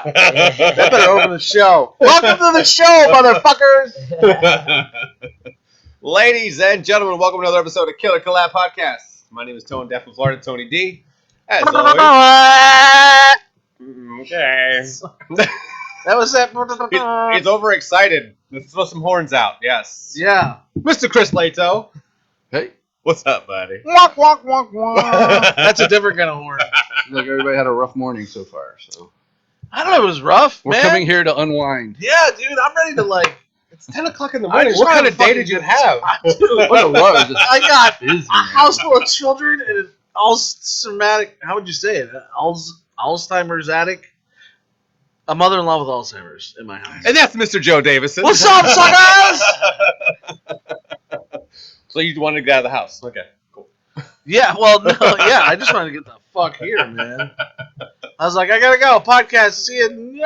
Yeah! That better open the show. Welcome to the show, motherfuckers! Ladies and gentlemen, welcome to another episode of Killer Collab Podcast. My name is Tone Deaf from Florida, Tony D. As always. Okay. That was that. He's overexcited. Let's throw some horns out. Yes. Yeah. Mr. Chris Lato. Hey. What's up, buddy? Walk, walk, walk, walk. That's a different kind of horn. Like everybody had a rough morning so far, so I don't know. It was rough, we're man. coming here to unwind. Yeah, dude. I'm ready to like. It's 10 o'clock in the morning. just What kind wanna of day fucking did you get- have? Dude, What it was, just I got busy, a house full of children and an Alzheimer's. How would you say it? Alzheimer's addict. A mother-in-law with Alzheimer's in my house. And that's Mr. Joe Davison. What's up, suckers? So you wanted to get out of the house. Okay, cool. Yeah, well, no, yeah. I just wanted to get the fuck here, man. I was like, I gotta go. Podcast. See you.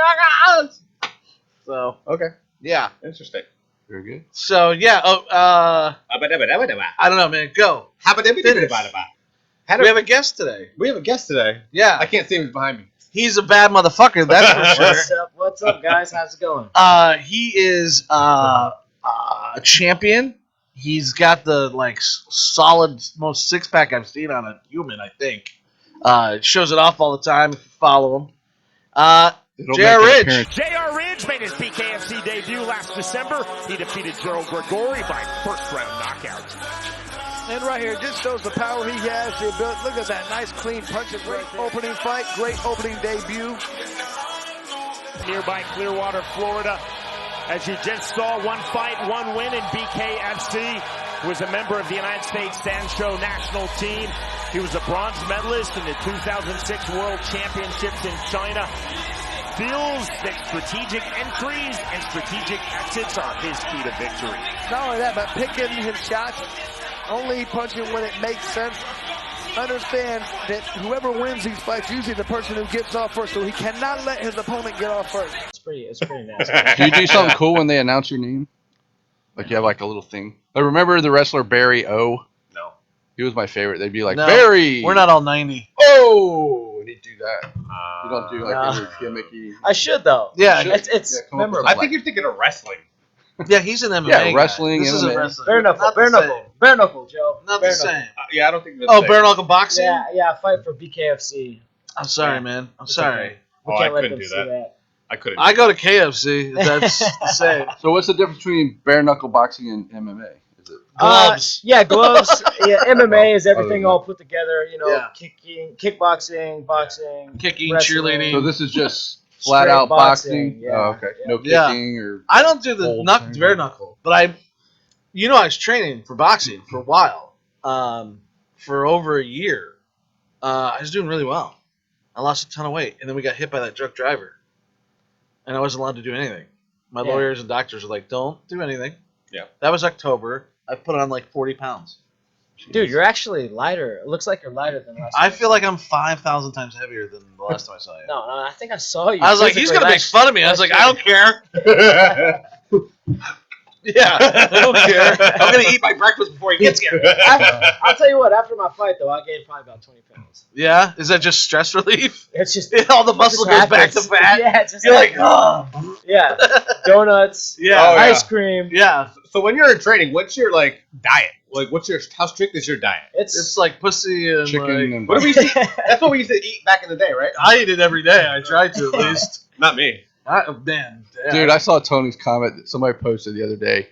So Okay. yeah. Interesting. Very good. So yeah. I I don't know, man. Go. We have a guest today. We have a guest today. Yeah. I can't see him behind me. He's a bad motherfucker. That's for sure. What's up, guys? How's it going? He is a champion. He's got the solid most six pack I've seen on a human. I think. Shows it off all the time. If you follow him. J.R. Ridge. J.R. Ridge made his BKFC debut last December. He defeated Gerald Grigori by first-round knockout. And right here, just shows the power he has, the ability. Look at that nice, clean punches. Great opening fight, great opening debut. Nearby Clearwater, Florida. As you just saw, one fight, one win in BKFC. He was a member of the United States Stand Show national team. He was a bronze medalist in the 2006 World Championships in China. Feels that strategic entries and strategic exits are his key to victory. Not only that, but picking his shots, only punching when it makes sense. Understand that whoever wins these fights, usually the person who gets off first, so he cannot let his opponent get off first. It's pretty nasty. Do you do something cool when they announce your name? Like you have like a little thing. I remember the wrestler Barry O. No. He was my favorite. They'd be like, No, Barry! We're not all 90. Oh! And he'd do that. You don't do like No. any gimmicky. I should though. Yeah. It's Yeah, come up with memorable. I think you're thinking of wrestling. Yeah, he's an MMA. Yeah, guy. wrestling, This isn't MMA. wrestling. Bare knuckle, Not bare the same. knuckle, bare knuckle, Joe. Not bare the knuckle. same. Yeah, I don't think. Oh, bare knuckle boxing. Yeah, I fight for BKFC. I'm sorry, man. I'm sorry. Okay. We Oh, I can't let couldn't them do see that. that. I couldn't. I go to KFC. That's the same. So what's the difference between bare knuckle boxing and MMA? Is it? Gloves. Yeah, gloves. Yeah, MMA is Other everything than all put together. You know, Yeah. kicking, kickboxing, boxing, Kicking, wrestling. cheerleading. So this is just flat Straight out boxing? boxing, yeah. Oh, okay. No Yeah. kicking or... I don't do the Old bare thing. knuckle, but I was training for boxing for a while, for over a year. I was doing really well. I lost a ton of weight, and then we got hit by that drunk driver, and I wasn't allowed to do anything. My Yeah. lawyers and doctors were like, "Don't do anything." Yeah. That was October. I put on like 40 pounds. Dude, you're actually lighter. It looks like you're lighter than last I time. feel like I'm 5,000 times heavier than the last time I saw you. No, I think I saw you. I was like, he's physically gonna make fun of me. I was like, I don't care. Yeah, I don't care. I'm gonna eat my breakfast before he gets here. I'll tell you what. After my fight, though, I gained probably about 20 pounds. Yeah, is that just stress relief? It's just All the muscle it goes just back to happens. fat. Yeah, it just You're like, happens. oh, Yeah, donuts, yeah, Oh, yeah. ice cream. yeah. So when you're in training, what's your diet? Like, how strict is your diet? It's like pussy and Chicken like, and... What do we eat? That's what we used to eat back in the day, right? I eat it every day. I try to at least. Not me. Man, Dude, I saw Tony's comment that somebody posted the other day.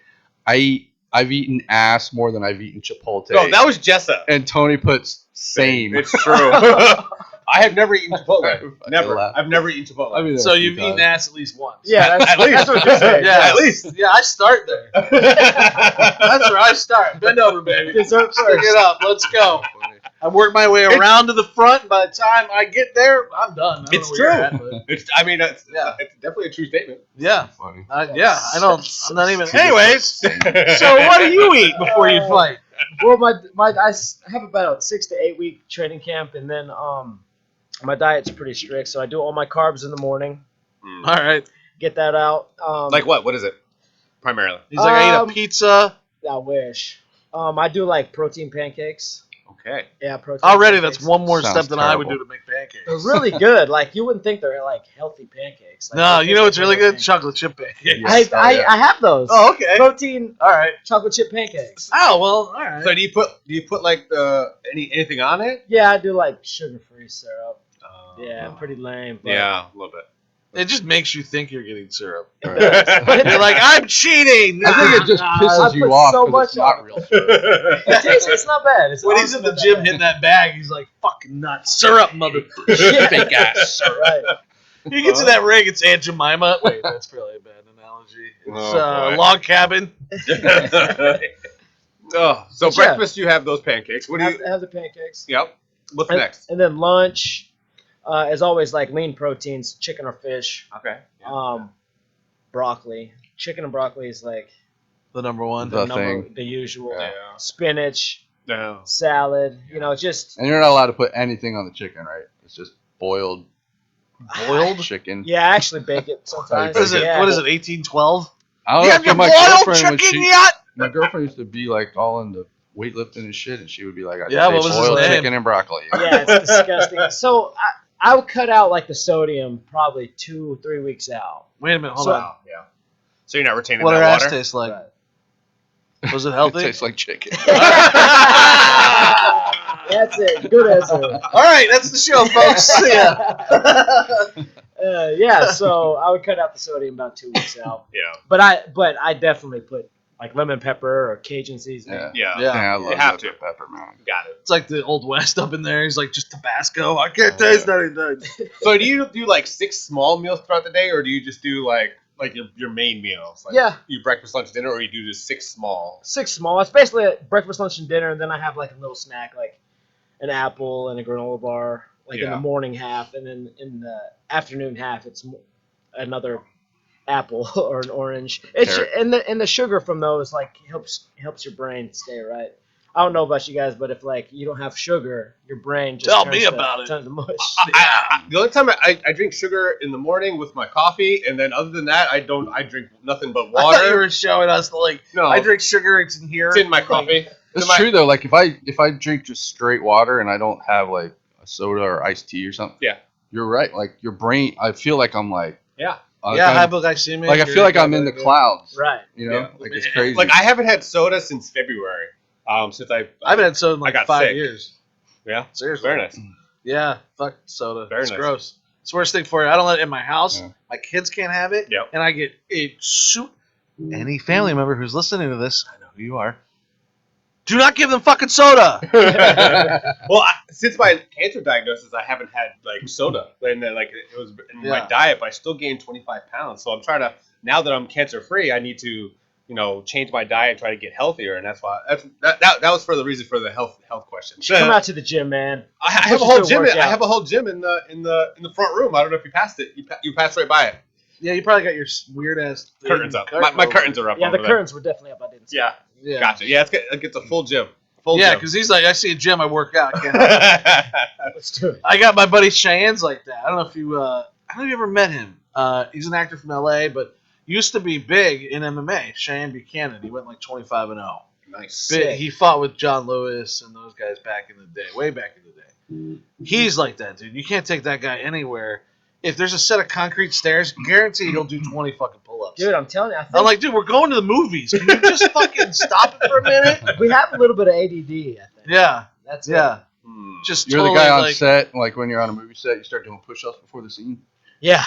I've eaten ass more than I've eaten Chipotle. No, that was Jessa. And Tony puts same. It's true. I have never eaten Chipotle. Never. laugh. I've never eaten Chipotle. I've eaten so a few you've eaten times. ass at least once. Yeah, At least. that's what you're saying. Yeah, At least. Yeah, I start there. That's where I start. Bend over, baby. Dessert Stick first. it up. Let's go. I work my way around to the front. And by the time I get there, I'm done. I don't It's know where you're true. at, but- It's definitely a true statement. yeah. Funny. Yeah. I don't. I'm not even. Anyways, so So what do you eat before you fight? Well, I have about a 6 to 8 week training camp, and then my diet's pretty strict. So I do all my carbs in the morning. All right. Get that out. Like what? What is it? Primarily. He's like, I ate a pizza. I wish. I do like protein pancakes. Okay. Yeah, protein. Already, pancakes. that's one more Sounds step than I would do terrible. to make pancakes. They're really good. Like you wouldn't think they're like healthy pancakes. Like, No, they you know what's taste really like good? pancakes. Chocolate chip pancakes. Yeah. I have those. Oh, okay. Protein All right. chocolate chip pancakes. Oh well, all right. So do you put like anything on it? Yeah, I do like sugar-free syrup. Yeah, pretty lame. But Yeah, a little bit. It just makes you think you're getting syrup. it does. You're like, I'm cheating. I think it just I pisses you put off so because it's much not on real syrup. It's not bad. It's When he's in honestly the not gym bad. hitting that bag, he's like, fucking nuts. Syrup, mother. Yeah. Fake ass. Right. He gets in that ring, it's Aunt Jemima. Wait, that's probably a bad analogy. It's Oh, boy. log cabin. Oh, so But yeah. breakfast you have those pancakes. What do you? Have the pancakes. Yep. What's And, next? and then lunch, as always, like lean proteins, chicken or fish. Okay. Broccoli. Chicken and broccoli is like The number one. The thing. the usual. Yeah. Spinach, No. salad. You know, just And you're not allowed to put anything on the chicken, right? It's just boiled chicken. yeah. I actually bake it sometimes. What is it? Yeah. What is it? 1812? I don't You know. have your 'cause my boiled girlfriend, when chicken she, yet? my girlfriend used to be like all into weightlifting and shit, and she would be like, "I Yeah, just what ate was his boiled name? chicken and broccoli." Yeah, it's disgusting. So I would cut out like the sodium probably 2-3 weeks out. Wait a minute, hold So- on. Yeah. So you're not retaining What her that ass water? tastes like? Right. Was it It healthy? tastes like chicken. That's it. Good answer. All right, that's the show, folks. See ya. Yeah, so I would cut out the sodium about 2 weeks out. Yeah. But I definitely put like lemon pepper or Cajun seasoning. Yeah. Yeah. Yeah. I love You have pepper, pepper, man. Got it. It's like the Old West up in there. He's like, just Tabasco. I can't taste anything. So do you do like 6 small meals throughout the day, or do you just do like your main meals? Like Yeah. You breakfast, lunch, dinner, or you do just 6 small? 6 small. It's basically a breakfast, lunch, and dinner, and then I have like a little snack, like an apple and a granola bar, like in Yeah. the morning half, and then in the afternoon half, it's another apple or an orange. It's Carrot. and the sugar from those like helps your brain stay right. I don't know about you guys, but if like you don't have sugar, your brain just Tell turns me to, about it. turns to mush. The only time I drink sugar in the morning with my coffee, and then other than that, I drink nothing but I thought you water. were showing us the like. No, I drink sugar. It's in here. it's in my coffee. It's my- true though. Like if I drink just straight water and I don't have like a soda or iced tea or something. Yeah. You're right. Like your brain, I feel like I'm like. Yeah. Yeah, I'm- hypoglycemia. like I feel like I'm in the clouds. Right. You know, Yeah. like it's crazy. Like I haven't had soda since February. Since I haven't had soda in like I got 5 sick. years. Yeah. Seriously. Very nice. Yeah, fuck soda. Very It's nice. gross. It's the worst thing for you. I don't let it in my house. Yeah. My kids can't have it. Yep. And I get a any family member who's listening to this, I know who you are. Do not give them fucking soda. Well, since my cancer diagnosis, I haven't had like soda, and then, like it was in my Yeah. diet, but I still gained 25 pounds. So I'm trying to now that I'm cancer free, I need to change my diet and try to get healthier, and that's why that was for the reason for the health question. You should come out to the gym, man. I have a Just whole do a gym. I workout. have a whole gym in the front room. I don't know if you passed it. You passed right by it. Yeah, you probably got your weird ass Curtains up. My curtains are up. Yeah, the over curtains were definitely up. I didn't see There. Yeah. Yeah, gotcha. Yeah, it's a full gym. Full Yeah, gym. because he's like, I see a gym, I work out. I can't help it. it. Let's do it. I got my buddy Cheyenne's like that. I don't know if you ever met him. He's an actor from LA, but used to be big in MMA. Cheyenne Buchanan. He went like 25-0. Nice. Big. He fought with John Lewis and those guys back in the day, way back in the day. He's like that, dude. You can't take that guy anywhere. If there's a set of concrete stairs, guarantee he'll do 20 fucking pull-ups. Dude, I'm telling you, I think I'm like, dude, we're going to the movies. Can you just fucking stop it for a minute? we have a little bit of ADD. I think Yeah, that's it. yeah. Hmm. Just You're totally the guy on like, set, like when you're on a movie set, you start doing push-ups before the scene. Yeah.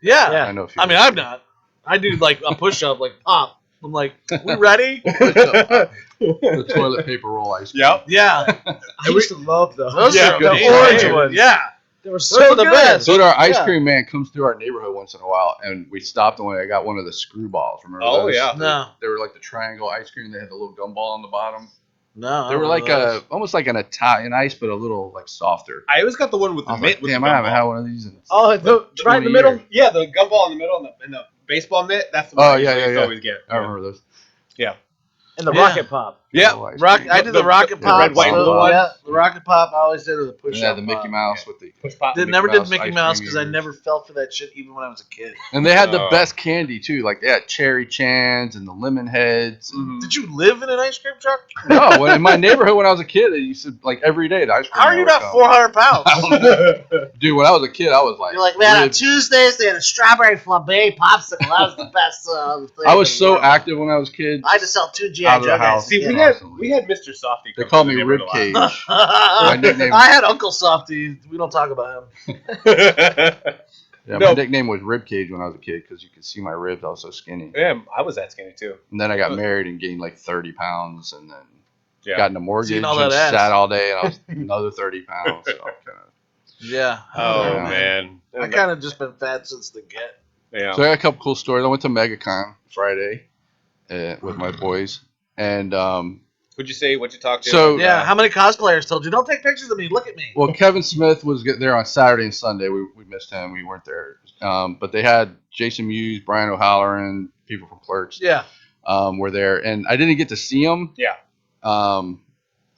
yeah. Yeah. I know. A few I mean, I'm not. I do like a push-up, like pop. I'm like, we ready? the toilet paper roll ice cream. Yep. Yeah. I used to love those. Those Yeah, are the amazing. orange ones. Yeah. They were Those so are the good. best. Dude, our ice Yeah. cream man comes through our neighborhood once in a while, and we stopped and I got one of the screw balls. Remember Oh, those? yeah. No. They were like the triangle ice cream. They had the little gumball on the bottom. No. They were like almost like an Italian ice, but a little like softer. I always got the one with I the was mitt. like, with damn, the I haven't gumball. had one of these in Oh, right in the middle. years. Yeah, the gumball in the middle and the baseball mitt. That's the one Oh, I yeah, used to yeah. always get. I remember those. And the Yeah. Rocket Pop. Yeah. Oh, ice Rock. cream. I did the Rocket the Pop. red, white, and blue one. Yeah, the Rocket Pop. I always did with the push Yeah, up. the Mickey Mouse with the. Push pop. Never did Mouse Mickey ice Mouse cream because I eaters. never fell for that shit even when I was a kid. And they had the Oh. best candy too, like they had cherry chans and the lemon heads. Mhm. Did you live in an ice cream truck? No, in my neighborhood when I was a kid, they used to like every day the ice cream. How are you would not come. 400 pounds? Dude, when I was a kid, I was like, You're like, man, on ribbed. Tuesdays they had a strawberry flambe popsicle. That was the best thing. I was in the so world. active when I was a kid. I had to sell 2 Out GI of the Joe house. guys. See, Yeah. we had Mr. Softy. They come call to me the Rib neighborhood Cage. My nickname- I had Uncle Softy. We don't talk about him. a lot. Yeah, No. my nickname was Rib Cage when I was a kid because you could see my ribs. I was so skinny. Yeah, I was that skinny too. And then I got married and gained like 30 pounds, and then Yeah. got in a mortgage Seen all and that ass. sat all day, and I was another 30 pounds. So Yeah. Oh Yeah. man. I kind of just been fat since the get. Yeah. So I got a couple cool stories. I went to MegaCon Friday with my boys, and What'd you say? What'd you talk to? So- Yeah. How many cosplayers told you don't take pictures of me? Look at me. well, Kevin Smith was there on Saturday and Sunday. We missed him. We weren't there. But they had Jason Mewes, Brian O'Halloran, people from Clerks Yeah. were there, and I didn't get to see them. Yeah.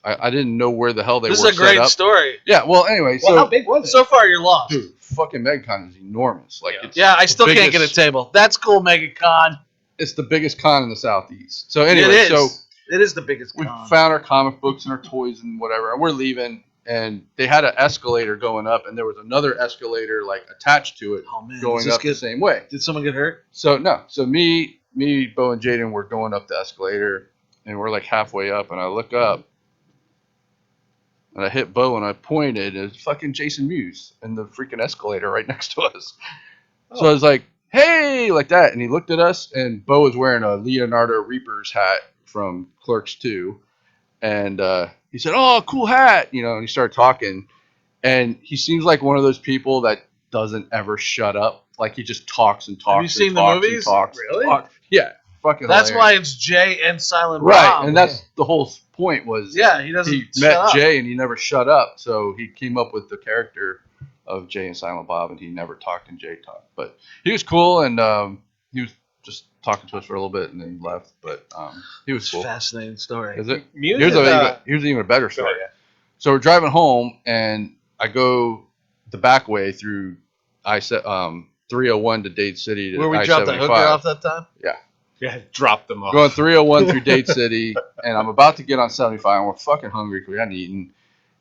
I didn't know where the hell they This were is a great set up. story. Yeah. Well, anyway, Well, how so big was it? So far, you're lost. dude, fucking MegaCon is enormous. Like, Yeah. it's, Yeah, I still can't get a biggest- table. That's cool, MegaCon. it's the biggest con in the Southeast. So It anyway, is. so It is the biggest we con. found our comic books and our toys and whatever, and we're leaving. And they had an escalator going up, and there was another escalator like attached to it, Oh man, going does this up the get- same way. Did someone get hurt? So no, so me, Bo, and Jaden were going up the escalator, and we're like halfway up, and I look up, and I hit Bo, and I pointed, and it's fucking Jason Mewes in the freaking escalator right next to us. So I was like, "Hey," like that, and he looked at us, and Bo was wearing a Leonardo Reapers hat from Clerks 2, and he said, "Oh, cool hat," and he started talking, and he seems like one of those people that doesn't ever shut up. Like he just talks and talks. Have you seen and the talks movies? And talks Really? and talks. Yeah, fucking. That's hilarious. why it's Jay and Silent Right, Bob. and that's the whole point was. Yeah, he doesn't He shut met up. Jay and he never shut up, so he came up with the character of Jay and Silent Bob, and he never talked and Jay talked. But he was cool, and he was just talking to us for a little bit, and then he left. But he was It's a cool. fascinating story. Is it? Mewes Here's is, here's even a better story. yeah. So we're driving home, and I go the back way through 301 to Dade City to Where we dropped the I-75. hooker off that time? Yeah, drop them off. Going 301 through Dade City, and I'm about to get on 75, and we're fucking hungry because we hadn't eaten.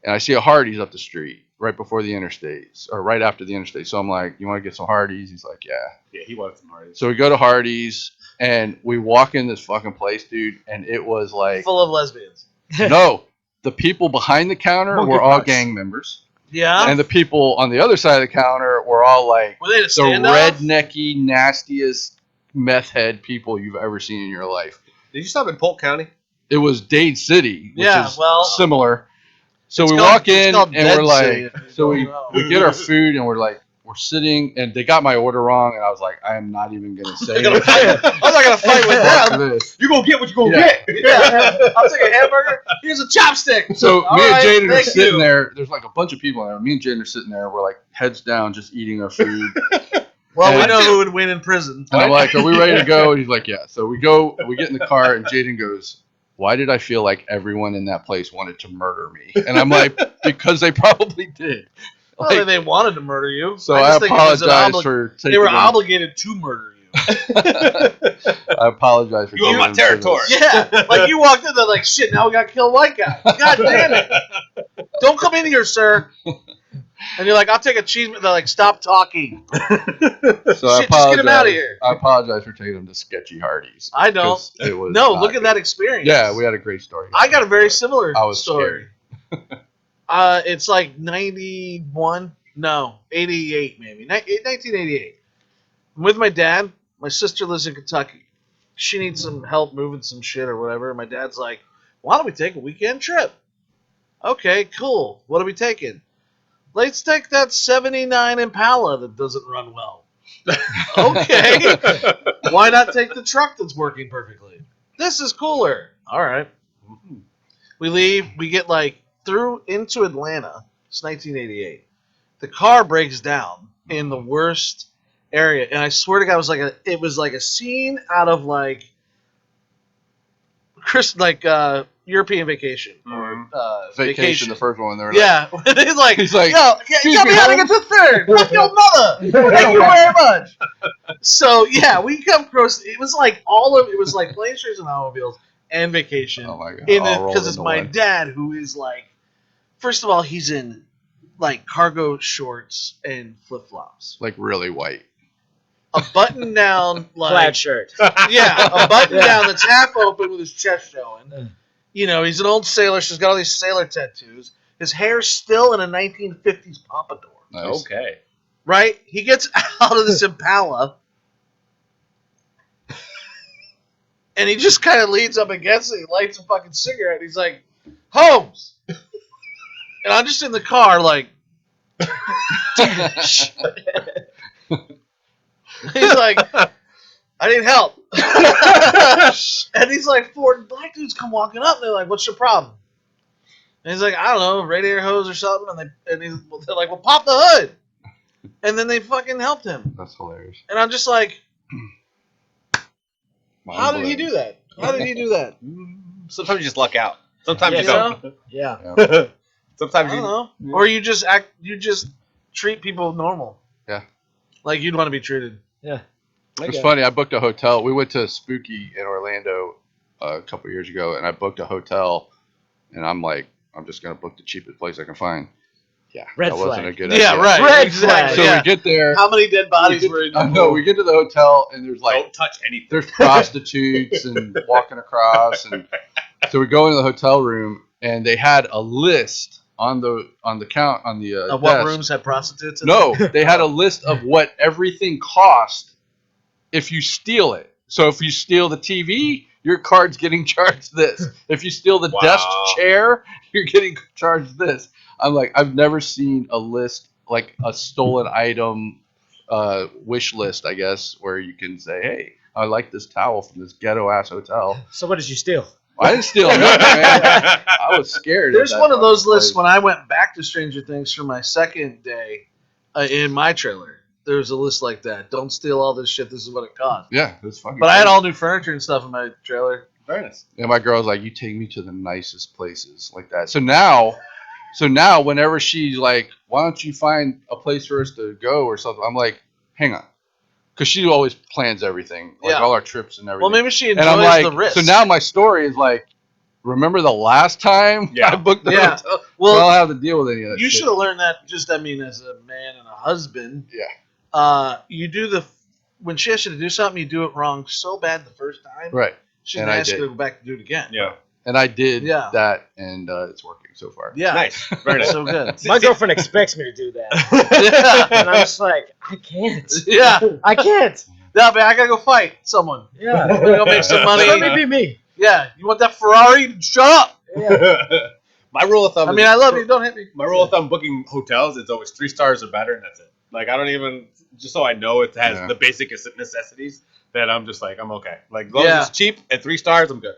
And I see a Hardee's up the street right before the interstate, or right after the interstate. So I'm like, "You want to get some Hardee's?" He's like, "Yeah." Yeah, he wanted some Hardee's. So we go to Hardee's, and we walk in this fucking place, dude, and it was like, Full of lesbians. no, the people behind the counter Monkey were all pox. gang members. Yeah. And the people on the other side of the counter were all like Were they the the standoff? rednecky, nastiest meth head people you've ever seen in your life. Did you stop in Polk County? It was Dade City, which Yeah, is well, similar. So it's we called- walk it's in called and Dead we're like, City, if you so don't we, know. we get our food and we're sitting, and they got my order wrong, and I was like, I am not even gonna say I'm not anything. gonna fight with After them. this. You gonna get what you gonna Yeah. get. Yeah. I'll take a hamburger. Here's a chopstick. So All me and right, Jaden are thank sitting you. there. There's like a bunch of people there. Me and Jaden are sitting there. We're like heads down, just eating our food. Well, we And- know who would win in prison. And I'm like, "Are we ready to go?" And he's like, "Yeah." So we go. We get in the car, and Jaden goes, "Why did I feel like everyone in that place wanted to murder me?" And I'm like, "Because they probably did." Well, Like, they wanted to murder you. so I I just think it was an apologize for taking They were them- obligated to murder you. I apologize for You own taking my them to territory. this. Yeah, like you walked in there like, shit, now we got to kill a white guy. God damn it. Don't come in here, sir. And you're like, I'll take a cheese. They're like, stop talking. So I Shit, just apologize. get him out of here. I apologize for taking them to sketchy Hardee's. I know. 'Cause it was No, not look at good. that experience. Yeah, we had a great story. I got a very similar I was story. It's like 91, no, 88 maybe, 1988. I'm with my dad. My sister lives in Kentucky. She needs some help moving some shit or whatever. My dad's like, why don't we take a weekend trip? Okay, cool. What are we taking? Let's take that 79 Impala that doesn't run well. Okay. Why not take the truck that's working perfectly? This is cooler. All right. We leave. We get like through into Atlanta. It's 1988. The car breaks down in the worst area, and I swear to God, it was like a scene out of like European Vacation or Vacation, the first one. They're yeah, he's like, He's like, yo, tell me how to get to third. Fuck your mother. Thank you very much. So yeah, we come across. It was like it was like Planes, Trains, and Automobiles and Vacation. oh my god, Because it's my dad who is like, first of all, he's in like cargo shorts and flip flops, like really white. a button down like Plaid shirt. yeah, a button down that's half open with his chest showing. You know, he's an old sailor. She's got all these sailor tattoos. His hair's still in a 1950s pompadour. Nice. Okay. Right? He gets out of this Impala, and he just kind of leans up against it. He lights a fucking cigarette. He's like, Holmes! And I'm just in the car like, he's like, I need help. And he's like, 4 black dudes come walking up, and they're like, what's your problem? And he's like, I don't know, radiator hose or something. And they're like, well, pop the hood. And then they fucking helped him. That's hilarious. And I'm just like, how did he do that? How did he do that? Sometimes you just luck out. Sometimes you know? don't. Yeah. Sometimes I don't know. Or you just treat people normal. Yeah. Like you'd want to be treated. Yeah. It's funny. I booked a hotel. We went to Spooky in Orlando a couple years ago, and I booked a hotel, and I'm like, I'm just gonna book the cheapest place I can find. Yeah, Red that flag. wasn't a good idea. Yeah, right. Red Exactly. So yeah. we get there. How many dead bodies were in the No, we get to the hotel, and there's like don't touch anything. there's prostitutes and walking across, and so we go into the hotel room, and they had a list on the of what desk. rooms had prostitutes in No, them? they had a list of what everything cost if you steal it. So if you steal the TV, your card's getting charged this. If you steal the desk chair, you're getting charged this. I'm like, I've never seen a list like a stolen item wish list, I guess, where you can say, hey, I like this towel from this ghetto ass hotel. So what did you steal? I didn't steal nothing, man. I was scared. There's that one of those fucking lists place. when I went back to Stranger Things for my second day in my trailer. There's a list like that. Don't steal all this shit. This is what it costs. Yeah, it was fucking But I had crazy. all new furniture and stuff in my trailer. Very nice. And my girl's like, you take me to the nicest places like that. So now whenever she's like, why don't you find a place for us to go or something? I'm like, hang on. Because she always plans everything, like Yeah. all our trips and everything. Well, maybe she enjoys and I'm like, the risk. so now my story is like, remember the last time Yeah. I booked the Yeah. hotel? Well, I don't have to deal with any of that you shit. should have learned that just, I mean, as a man and a husband. Yeah. You do when she asks you to do something, you do it wrong so bad the first time. Right. She's And going I to ask you did. to go back and do it again. Yeah. And I did Yeah. that, and it's working so far. Yeah. Nice. Very nice. So good. My girlfriend expects me to do that. Yeah. And I'm just like, I can't. Yeah. I can't. No, man, I got to go fight someone. Yeah. I'm going to go make some money. Let me be me. Yeah. You want that Ferrari? Shut up. My rule of thumb. I mean, I love you. Don't hit me. My rule of thumb booking hotels, it's always 3 stars or better, and that's it. Like, I don't even, just so I know it has the basic necessities, that I'm just like, I'm okay. Like, as long as it's cheap and 3 stars, I'm good.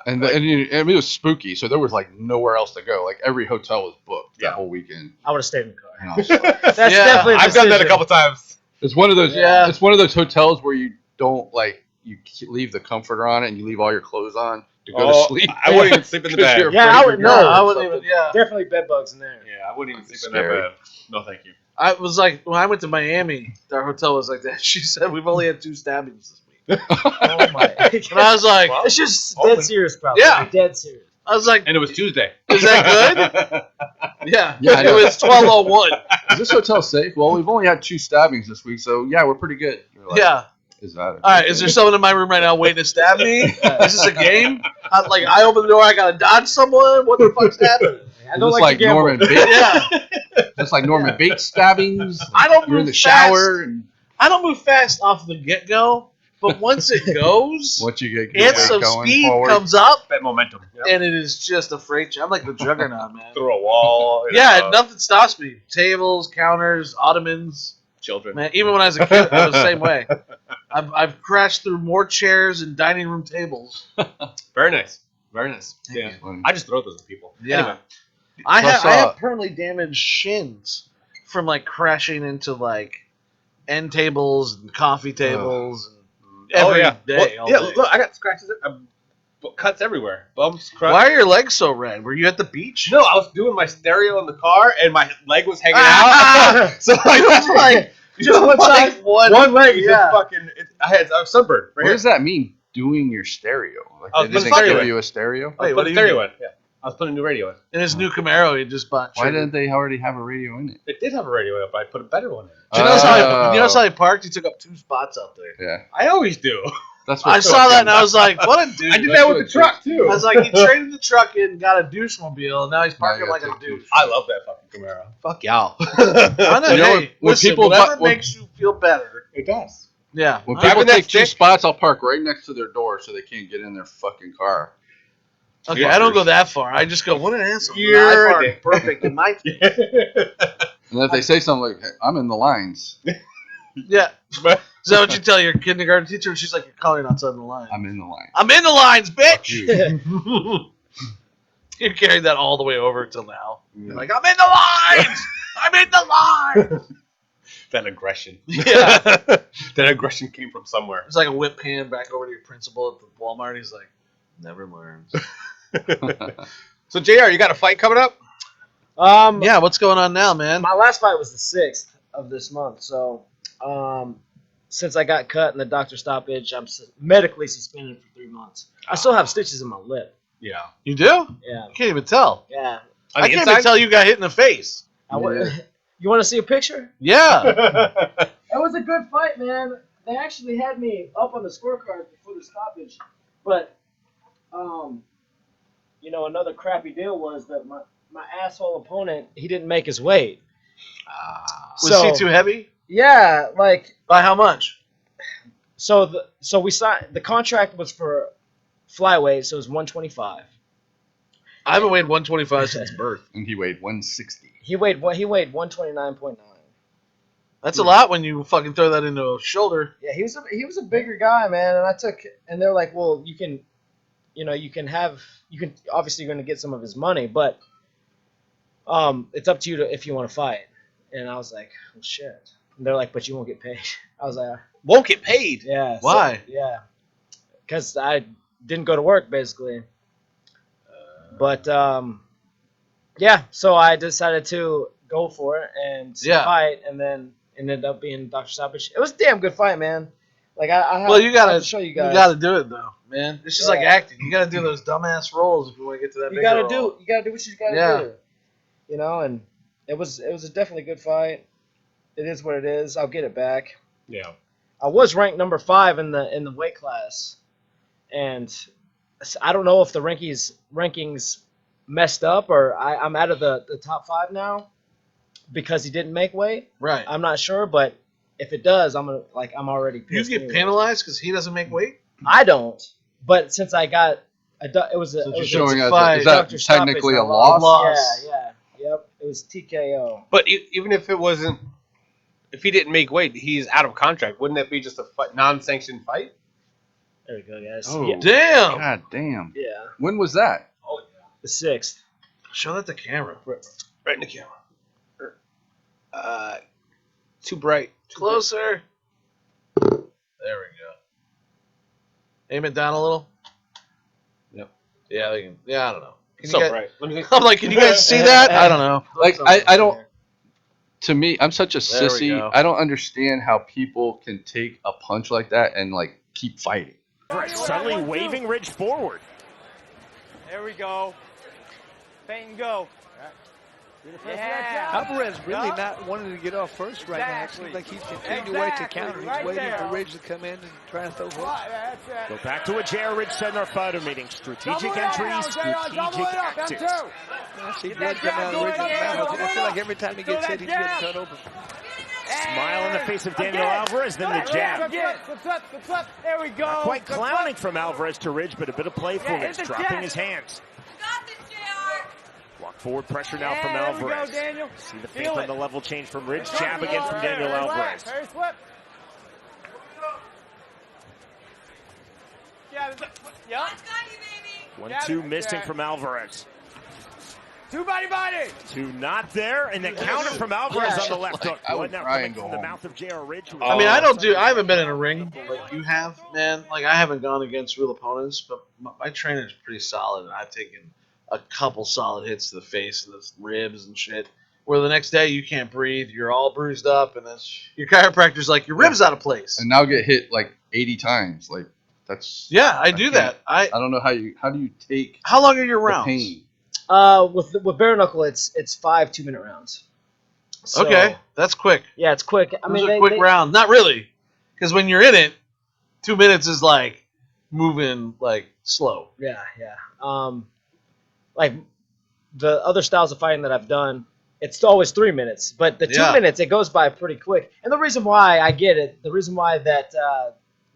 And it was spooky, so there was like nowhere else to go. Like every hotel was booked that whole weekend. I would have stayed in the car. And I was like, That's definitely a I've done that a decision. couple times. it's one of those. Yeah. It's one of those hotels where you don't like you leave the comforter on it and you leave all your clothes on to go to sleep. I wouldn't even sleep in the 'Cause bed. you're Yeah, afraid I would you're know. gonna I or wouldn't even. something. Yeah. Definitely bed bugs in there. Yeah, I wouldn't even sleep Scary. in that bed. No, thank you. I was like, when I went to Miami, our hotel was like that. She said, we've only had 2 stabbings this week. Oh my. And I was like, It's just dead serious, probably. Yeah. Dead serious. I was like, And it was Tuesday. is that good? Yeah. Yeah, I It know. was 12:01. Is this hotel safe? Well, we've only had 2 stabbings this week, so yeah, we're pretty good. You're like, Yeah. Is that? All right. Is there someone in my room right now waiting to stab me? Is this a game? I open the door. I gotta dodge someone. What the fuck's happening? I Is don't this like to gamble. Norman Bates? Yeah. Just like Norman Bates stabbings. I don't You're in move the shower, and I don't move fast off the get go, but once it goes, once you get it's some going speed forward, comes up, That momentum. and it is just a freight train. I'm like the juggernaut, man. Through a wall. Yeah, nothing stops me. Tables, counters, ottomans. Children. Man, even when I was a kid, I was the same way. I've crashed through more chairs and dining room tables. Very nice. Very nice. Thank Yeah. you. I just throw those at people. Yeah. Anyway. I Plus, have permanently damaged shins from like crashing into like end tables and coffee tables and every day. Well, all yeah, day. look, I got scratches. cuts everywhere. Bumps, cracks. Why are your legs so red? Were you at the beach? No, I was doing my stereo in the car, and my leg was hanging out. So I was like, just one side, one leg is just fucking. I was sunburned. What does that mean? Doing your stereo? Like I was they didn't putting give stereo you a stereo? I was putting stereo in. Yeah, I was putting a new radio in. In his new Camaro, he just bought. Why didn't they already have a radio in it? It did have a radio in it, but I put a better one in. Do you notice how he parked? He took up 2 spots out there. Yeah, I always do. that's what I saw that and I was like, "What a dude!" I did that with the truck too. I was like, he traded the truck in, got a douche-mobile, and now he's parking like a douche. I love that fucking Camaro. Fuck y'all. I know. You know, Hey, when listen, people whatever when- makes you feel better. It does. Yeah. When Driving people that take 2 stick- spots, I'll park right next to their door so they can't get in their fucking car. Okay, I don't go that far. I just go, what an asshole. You're I a park dick. perfect in my. And if they say something like, hey, I'm in the lines, Yeah. Is that what you tell your kindergarten teacher? She's like, you're calling outside the line. I'm in the line. I'm in the lines, bitch. You. You carried that all the way over till now. You're like, I'm in the lines. I'm in the lines. That aggression. Yeah. That aggression came from somewhere. It's like a whip hand back over to your principal at the Walmart. He's like, never learns. So JR, you got a fight coming up? Yeah, what's going on now, man? My last fight was the 6th of this month. So, since I got cut in the doctor stoppage, I'm medically suspended for 3 months. I still have stitches in my lip. Yeah. You do? Yeah. I can't even tell. Yeah. I can't even tell you got hit in the face. You want to see a picture? Yeah. It was a good fight, man. They actually had me up on the scorecard before the stoppage, but another crappy deal was that my asshole opponent, he didn't make his weight. Was he too heavy? Yeah, like By how much? so we signed the contract was for flyweight, so it was 125. I haven't weighed 125 since birth. And he weighed 160. He weighed 129.9. That's a lot when you fucking throw that into a shoulder. Yeah, he was a bigger guy, man, and they're like, well, you can obviously you're going to get some of his money, but it's up to you if you want to fight. And I was like, well, shit. And they're like, but you won't get paid. I was like, Won't get paid. yeah. Why? Yeah, because I didn't go to work basically. But yeah, so I decided to go for it and fight, and then ended up being Dr. Stoppage. It was a damn good fight, man. Like I have, You gotta I have to show you guys. You gotta do it though, man. It's just like acting. You gotta do those dumbass roles if you want to get to that. You gotta do what you gotta do. And it was a definitely good fight. It is what it is. I'll get it back. Yeah. I was ranked number 5 in the weight class, and I don't know if the rankings messed up or I'm out of the top 5 now because he didn't make weight. Right. I'm not sure, but if it does, I'm already You pissed. get penalized because he doesn't make weight. I don't, but since I got it was Showing us, fight. is that Dr. Stoppage, technically a I loss? lost. Yeah. Yep. It was TKO. But even if it wasn't, if he didn't make weight, he's out of contract. Wouldn't that be just a non-sanctioned fight? There we go, guys. Oh. Yeah. Damn. God damn. Yeah. When was that? Oh yeah. The 6th. Show that to camera. Right in the camera. Too bright. Closer. There we go. Aim it down a little. Yep. Yeah, they can. Yeah, I don't know. It's so bright. Let me see. I'm like, can you guys see that? I don't know. Like, I don't. To me, I'm such a There we sissy. go. I don't understand how people can take a punch like that and like keep fighting. Suddenly waving Ridge forward. There we go. Feint and go. Alvarez really not wanting to get off first right now. It seems like he's continuing to wait to counter. He's waiting for Ridge to come in and try and throw hooks. Go back to a J.R. Ridge said in our fighter meeting. Strategic entries, strategic actions. I see blood coming out of Ridge's mouth. I feel like every time he gets hit, he's getting cut open. Smile in the face of Daniel Alvarez, then the jab. There we go. Not quite clowning from Alvarez to Ridge, but a bit of playfulness, dropping his hands. Walk forward pressure now from Alvarez. See the faith on the level change from Ridge. Jab again from Daniel Alvarez. Yeah. 1-2 missing from Alvarez. Two body. Two not there, and the counter from Alvarez on the left hook. I would One now cry coming and go from the home. mouth of J.R. Ridge. I mean, I haven't been in a ring like you have, man. Like, I haven't gone against real opponents, but my trainer's pretty solid, and I've taken a couple solid hits to the face and the ribs and shit. Where the next day you can't breathe, you're all bruised up, and then your chiropractor's like, your rib's out of place. And now get hit like 80 times. Like, that's. Yeah, I do that. I don't know how do you take. How long are your the rounds? pain? With bare knuckle, it's 5 2-minute rounds. So, Okay, that's quick. Yeah, it's quick. I mean, Those are quick rounds. Not really, because when you're in it, 2 minutes is like moving like slow. Yeah. Like the other styles of fighting that I've done, it's always 3 minutes, but the 2 minutes, it goes by pretty quick. And the reason why I get it, the reason why that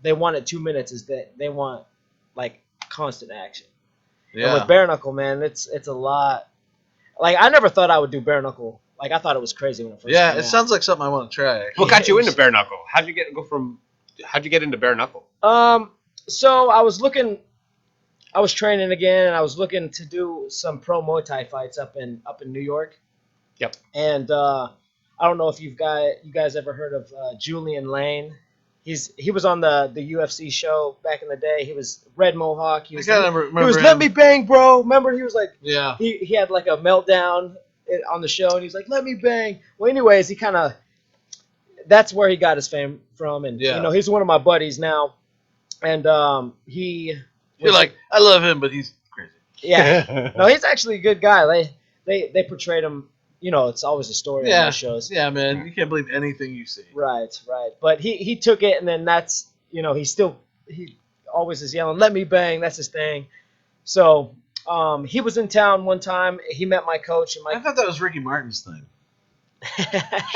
they want it 2 minutes is that they want like constant action. Yeah. And with bare knuckle, man, it's a lot. Like, I never thought I would do bare knuckle. Like, I thought it was crazy when it first came out. Sounds like something I want to try. Actually. What got you into bare knuckle? How'd you get into bare knuckle? So I was training again, and I was looking to do some pro Muay Thai fights up in New York. Yep. And I don't know if you guys ever heard of Julian Lane. He was on the UFC show back in the day. He was red mohawk. He was let me bang, bro. Remember, he was like, yeah. He had like a meltdown on the show, and he's like, let me bang. Well, anyways, that's where he got his fame from, and he's one of my buddies now, and You're like, I love him, but he's crazy. Yeah, no, he's actually a good guy. They portrayed him. It's always a story on those shows. Yeah, man, you can't believe anything you see. Right. But he took it, and then that's he always is yelling, "Let me bang!" That's his thing. So he was in town one time. He met my coach, and I thought that was Ricky Martin's thing.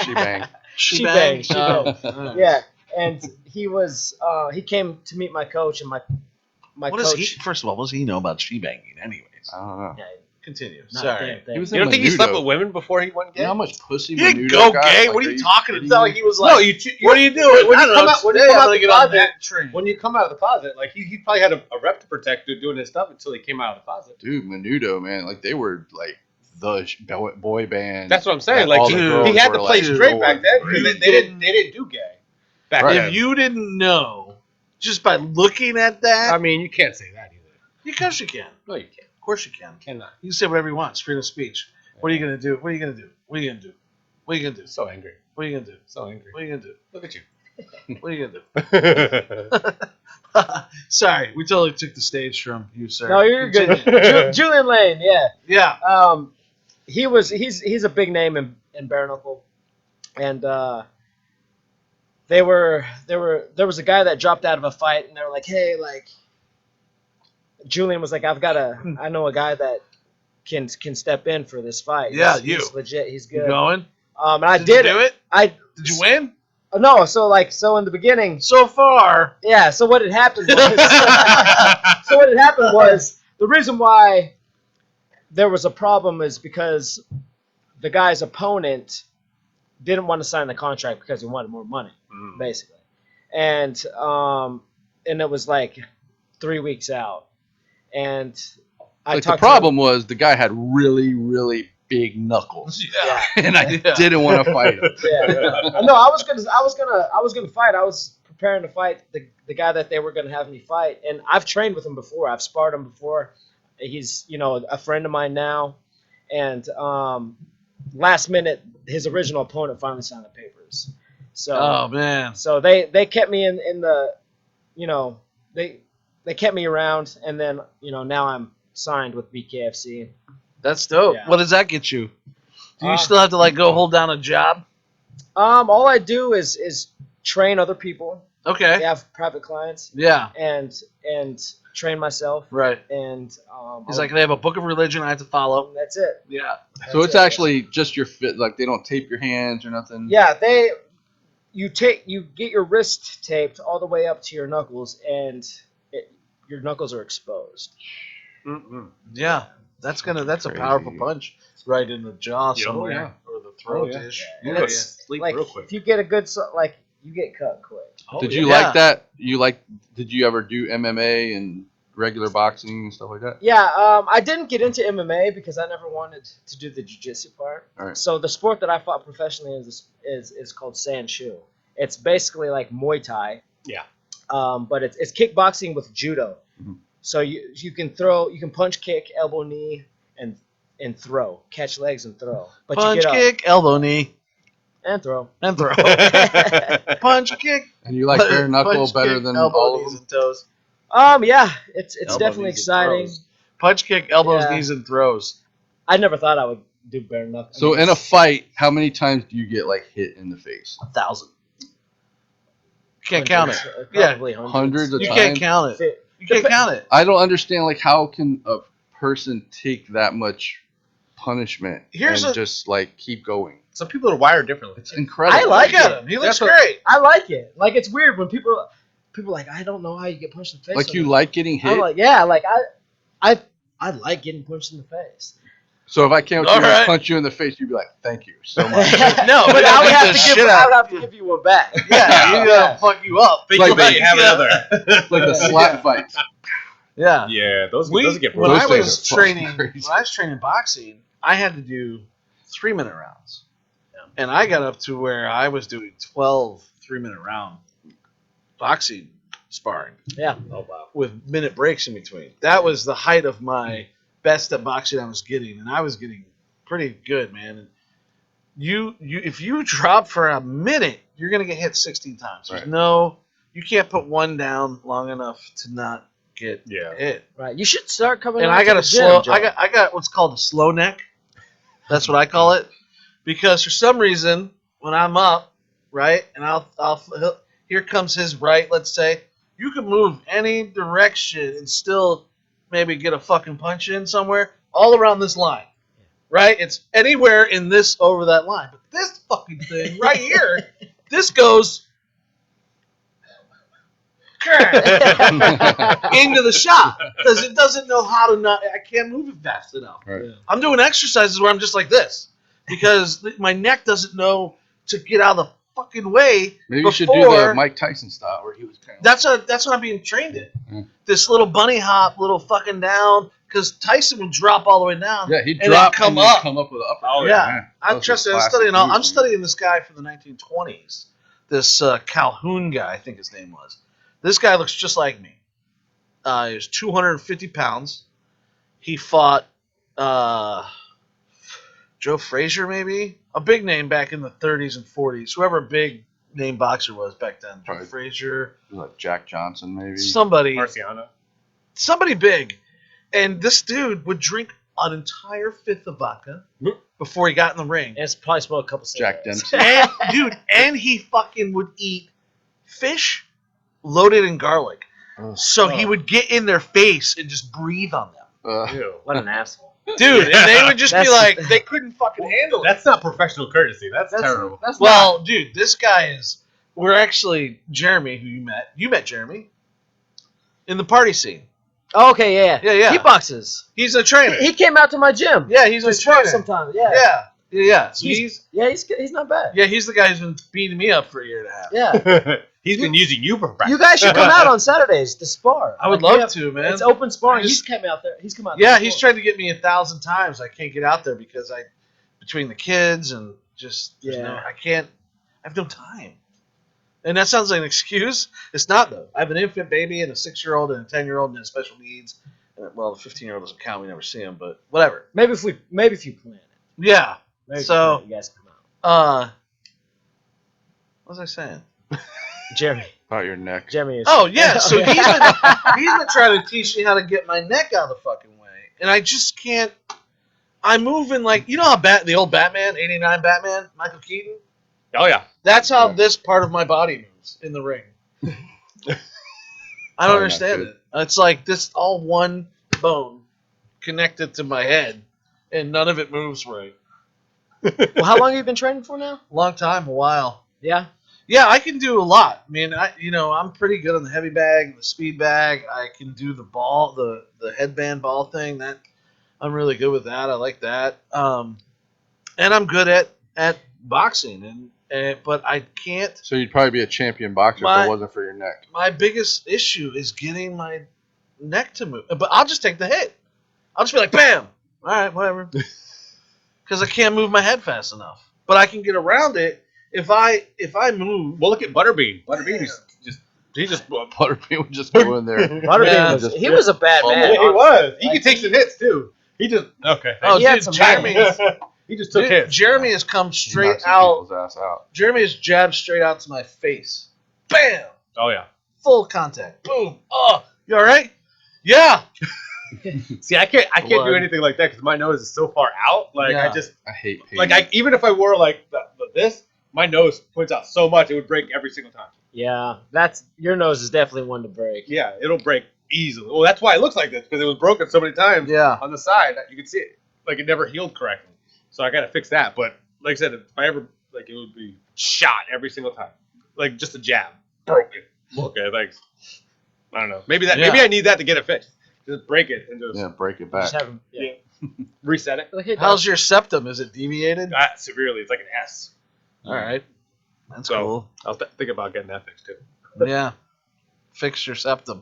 She bang. She bang. Nice. Yeah, and he came to meet my coach, and my coach. First of all, what does he know about she banging, anyways? I don't know. Yeah, Continue. not Sorry. a damn thing. He was You don't think he slept with women before he went gay? You know how much pussy He didn't Menudo go got? gay. Like, What are you you talking? It's kidding not me? like he was No, like, what are you doing? When you come out the closet, train. when you come out of the closet, like he probably had a rep to protect doing his stuff until he came out of the closet. Dude, Menudo, man, like they were like the boy band. That's what I'm saying. Like, Like he had to play straight back then because they didn't do gay back then. If you didn't know, just by looking at that, I mean, you can't say that either. Because you can. No, you can't. Of course you can. Cannot. You can say whatever you want. It's freedom of speech. What are you gonna do? What are you gonna do? What are you gonna do? What are you gonna do? So angry. What are you gonna do? So angry. What are you gonna do? Look at you. What are you gonna do? Sorry, we totally took the stage from you, sir. No, you're good. Julian Lane, yeah. Yeah. He's a big name in bare knuckle, and there was a guy that dropped out of a fight, and they were like, hey, like, Julian was like, I know a guy that can step in for this fight. Yeah, he's legit. He's good. You going? And I did did you do it. Did you win? No. So in the beginning. So far. Yeah. So what had happened was. The reason why there was a problem is because the guy's opponent didn't want to sign the contract because he wanted more money, basically, and it was like 3 weeks out. And the problem was the guy had really, really big knuckles. Yeah. And I didn't want to fight him. Yeah. No, I was gonna fight. I was preparing to fight the guy that they were gonna have me fight, and I've trained with him before. I've sparred him before. He's a friend of mine now, and last minute his original opponent finally signed the papers. So oh man. So they kept me in the they kept me around, and then now I'm signed with BKFC. That's dope. Yeah. What does that get you? Do you still have to go hold down a job? All I do is train other people. Okay. I have private clients. Yeah. And train myself. Right. And he's like, they have a book of religion I have to follow. That's it. Yeah. So it's actually just your fit. Like they don't tape your hands or nothing. Yeah, you get your wrist taped all the way up to your knuckles, and your knuckles are exposed. Mm-mm. Yeah, that's a powerful punch right in the jaw somewhere, yeah. or the throat-ish. You And go to it's sleep like real quick. if you get a good you get cut quick. Did you like that? Did you ever do MMA and regular boxing and stuff like that? Yeah, I didn't get into MMA because I never wanted to do the jiu-jitsu part. All right. So the sport that I fought professionally is called Sanshu. It's basically like Muay Thai. Yeah. But it's kickboxing with judo. Mm-hmm. So you can punch, kick, elbow, knee, and throw, catch legs and throw. But Punch, you get kick, elbow, knee, and throw. and throw. Punch, kick. And you like bare knuckle punch, better kick, than elbow, all of knees, them? and toes. Yeah, it's Elbow, definitely knees, and exciting. throws. Punch, kick, elbows, Yeah. knees, and throws. I never thought I would do bare knuckle. So in a fight, how many times do you get like hit in the face? 1,000. Can't count it. Probably Hundreds of You times. can't count it. You can't count it. I don't understand like how can a person take that much punishment and just like keep going. Some people are wired differently. It's incredible. I like Look at it. him. He looks great. I like it. Like it's weird when people are like, I don't know how you get punched in the face. Like you like getting hit. I'm like, yeah, like I like getting punched in the face. So if I came up to All you right. and punch you in the face, you'd be like, "Thank you so much." No, but I would have the to give. shit I out would have to give you one back. Yeah, you gotta fuck you up. Think Like you the- have another. like the slap fights. Yeah. Yeah, those get When Those I things was are fucking training, crazy. when I was training boxing, I had to do 3-minute rounds, and I got up to where I was doing 12 3-minute round boxing sparring. Yeah. Oh wow. With minute breaks in between. That was the height of my best at boxing I was getting, and I was getting pretty good, man. And you if you drop for a minute, you're gonna get hit 16 times. There's Right. you can't put one down long enough to not get hit. Right. You should start coming. And out I got to a the gym, slow. Joe. I got what's called a slow neck. That's what I call it, because for some reason when I'm up, right, and here comes his right. Let's say you can move any direction and still maybe get a fucking punch in somewhere all around this line, right? It's anywhere in this over that line, but this fucking thing right here, this goes. Into the shot because it doesn't know how to not. I can't move it fast enough. Right. I'm doing exercises where I'm just like this because my neck doesn't know to get out of the fucking way. Maybe you should do the Mike Tyson style where he was kind of. That's what I'm being trained in. Mm. This little bunny hop, little fucking down because Tyson would drop all the way down. Yeah, he'd and drop then come and then up. come up with an upper. Oh, yeah. That was his I'm classic studying. move, I'm man. studying this guy from the 1920s. This Calhoun guy, I think his name was. This guy looks just like me. He was 250 pounds. He fought Joe Frazier, maybe? A big name back in the 30s and 40s. Whoever a big name boxer was back then. Joe Right. Frazier. Like Jack Johnson, maybe. Somebody Marciano. big. And this dude would drink an entire fifth of vodka before he got in the ring. And it's probably smoked a couple Jack cigarettes. Dempsey. And he fucking would eat fish loaded in garlic. So he would get in their face and just breathe on them. Ew. What an asshole. Dude, and they would just be That's- like, they couldn't fucking handle it. That's not professional courtesy. That's terrible. That's Well, dude, this guy we're actually, Jeremy, who you met Jeremy, in the party scene. not. Okay, yeah. Yeah. He boxes. He's a trainer. He came out to my gym. Yeah, he's a to spar trainer. sometimes. Yeah. Yeah. So He's not bad. he's the guy who's been beating me up for a year and a half. Yeah. He's been using you for practice. You guys should come out on Saturdays to spar. I would Like, we love to, man. It's open sparring. I just- He's come out there. He's come out. Yeah, there he's before. tried to get me 1,000 times. I can't get out there because between the kids and just, I have no time. And that sounds like an excuse. It's not, though. I have an infant baby and a 6-year-old and a 10-year-old and a special needs. Well, the 15-year-old doesn't count. We never see him, but whatever. Maybe if you plan it. Yeah. Maybe if So- you plan it, you guys come out. What was I saying? Jeremy. About your neck. Jeremy is. Oh, yeah. So he's been trying to teach me how to get my neck out of the fucking way. And I just can't. I'm moving like, you know how the old Batman, 89 Batman, Michael Keaton? Oh yeah. That's how this part of my body moves in the ring. I don't Probably understand not it. It's like this all one bone connected to my head, and none of it moves right. Well, how long have you been training for now? Long time, a while. Yeah. Yeah, I can do a lot. I mean, I'm pretty good on the heavy bag, the speed bag. I can do the ball, the headband ball thing. That I'm really good with that. I like that. And I'm good at boxing, but I can't. So you'd probably be a champion boxer if it wasn't for your neck. My biggest issue is getting my neck to move. But I'll just take the hit. I'll just be like, bam. All right, whatever. Because I can't move my head fast enough. But I can get around it if I move. Well, look at Butterbean. Butterbean he just Butterbean would just go in there. Butterbean he was a bad man. Yeah, he was. He could take some hits too. He just Oh, he had dude, some Jeremy. he just took hits. Jeremy has come straight Knocks some out. people's ass out. Jeremy has jabbed straight out to my face. Bam! Oh yeah. Full contact. Boom. Oh, you all right? Yeah. See, I can't do Blood. anything like that because my nose is so far out. Like Yeah. I hate pain. like even if I wore like this, my nose points out so much it would break every single time. Yeah, your nose is definitely one to break. Yeah, it'll break easily. Well, that's why it looks like this because it was broken so many times. Yeah. On the side, you can see it like it never healed correctly. So I got to fix that. But like I said, if I ever like it would be shot every single time, like just a jab, broken. Okay, thanks. I don't know. Maybe I need that to get it fixed. Just break it and just break it back. Just have him, reset it. Like, hey, How's your septum? Is it deviated? Severely. It's like an S. All right. That's So cool. I'll think about getting that fixed too. Yeah. Fix your septum.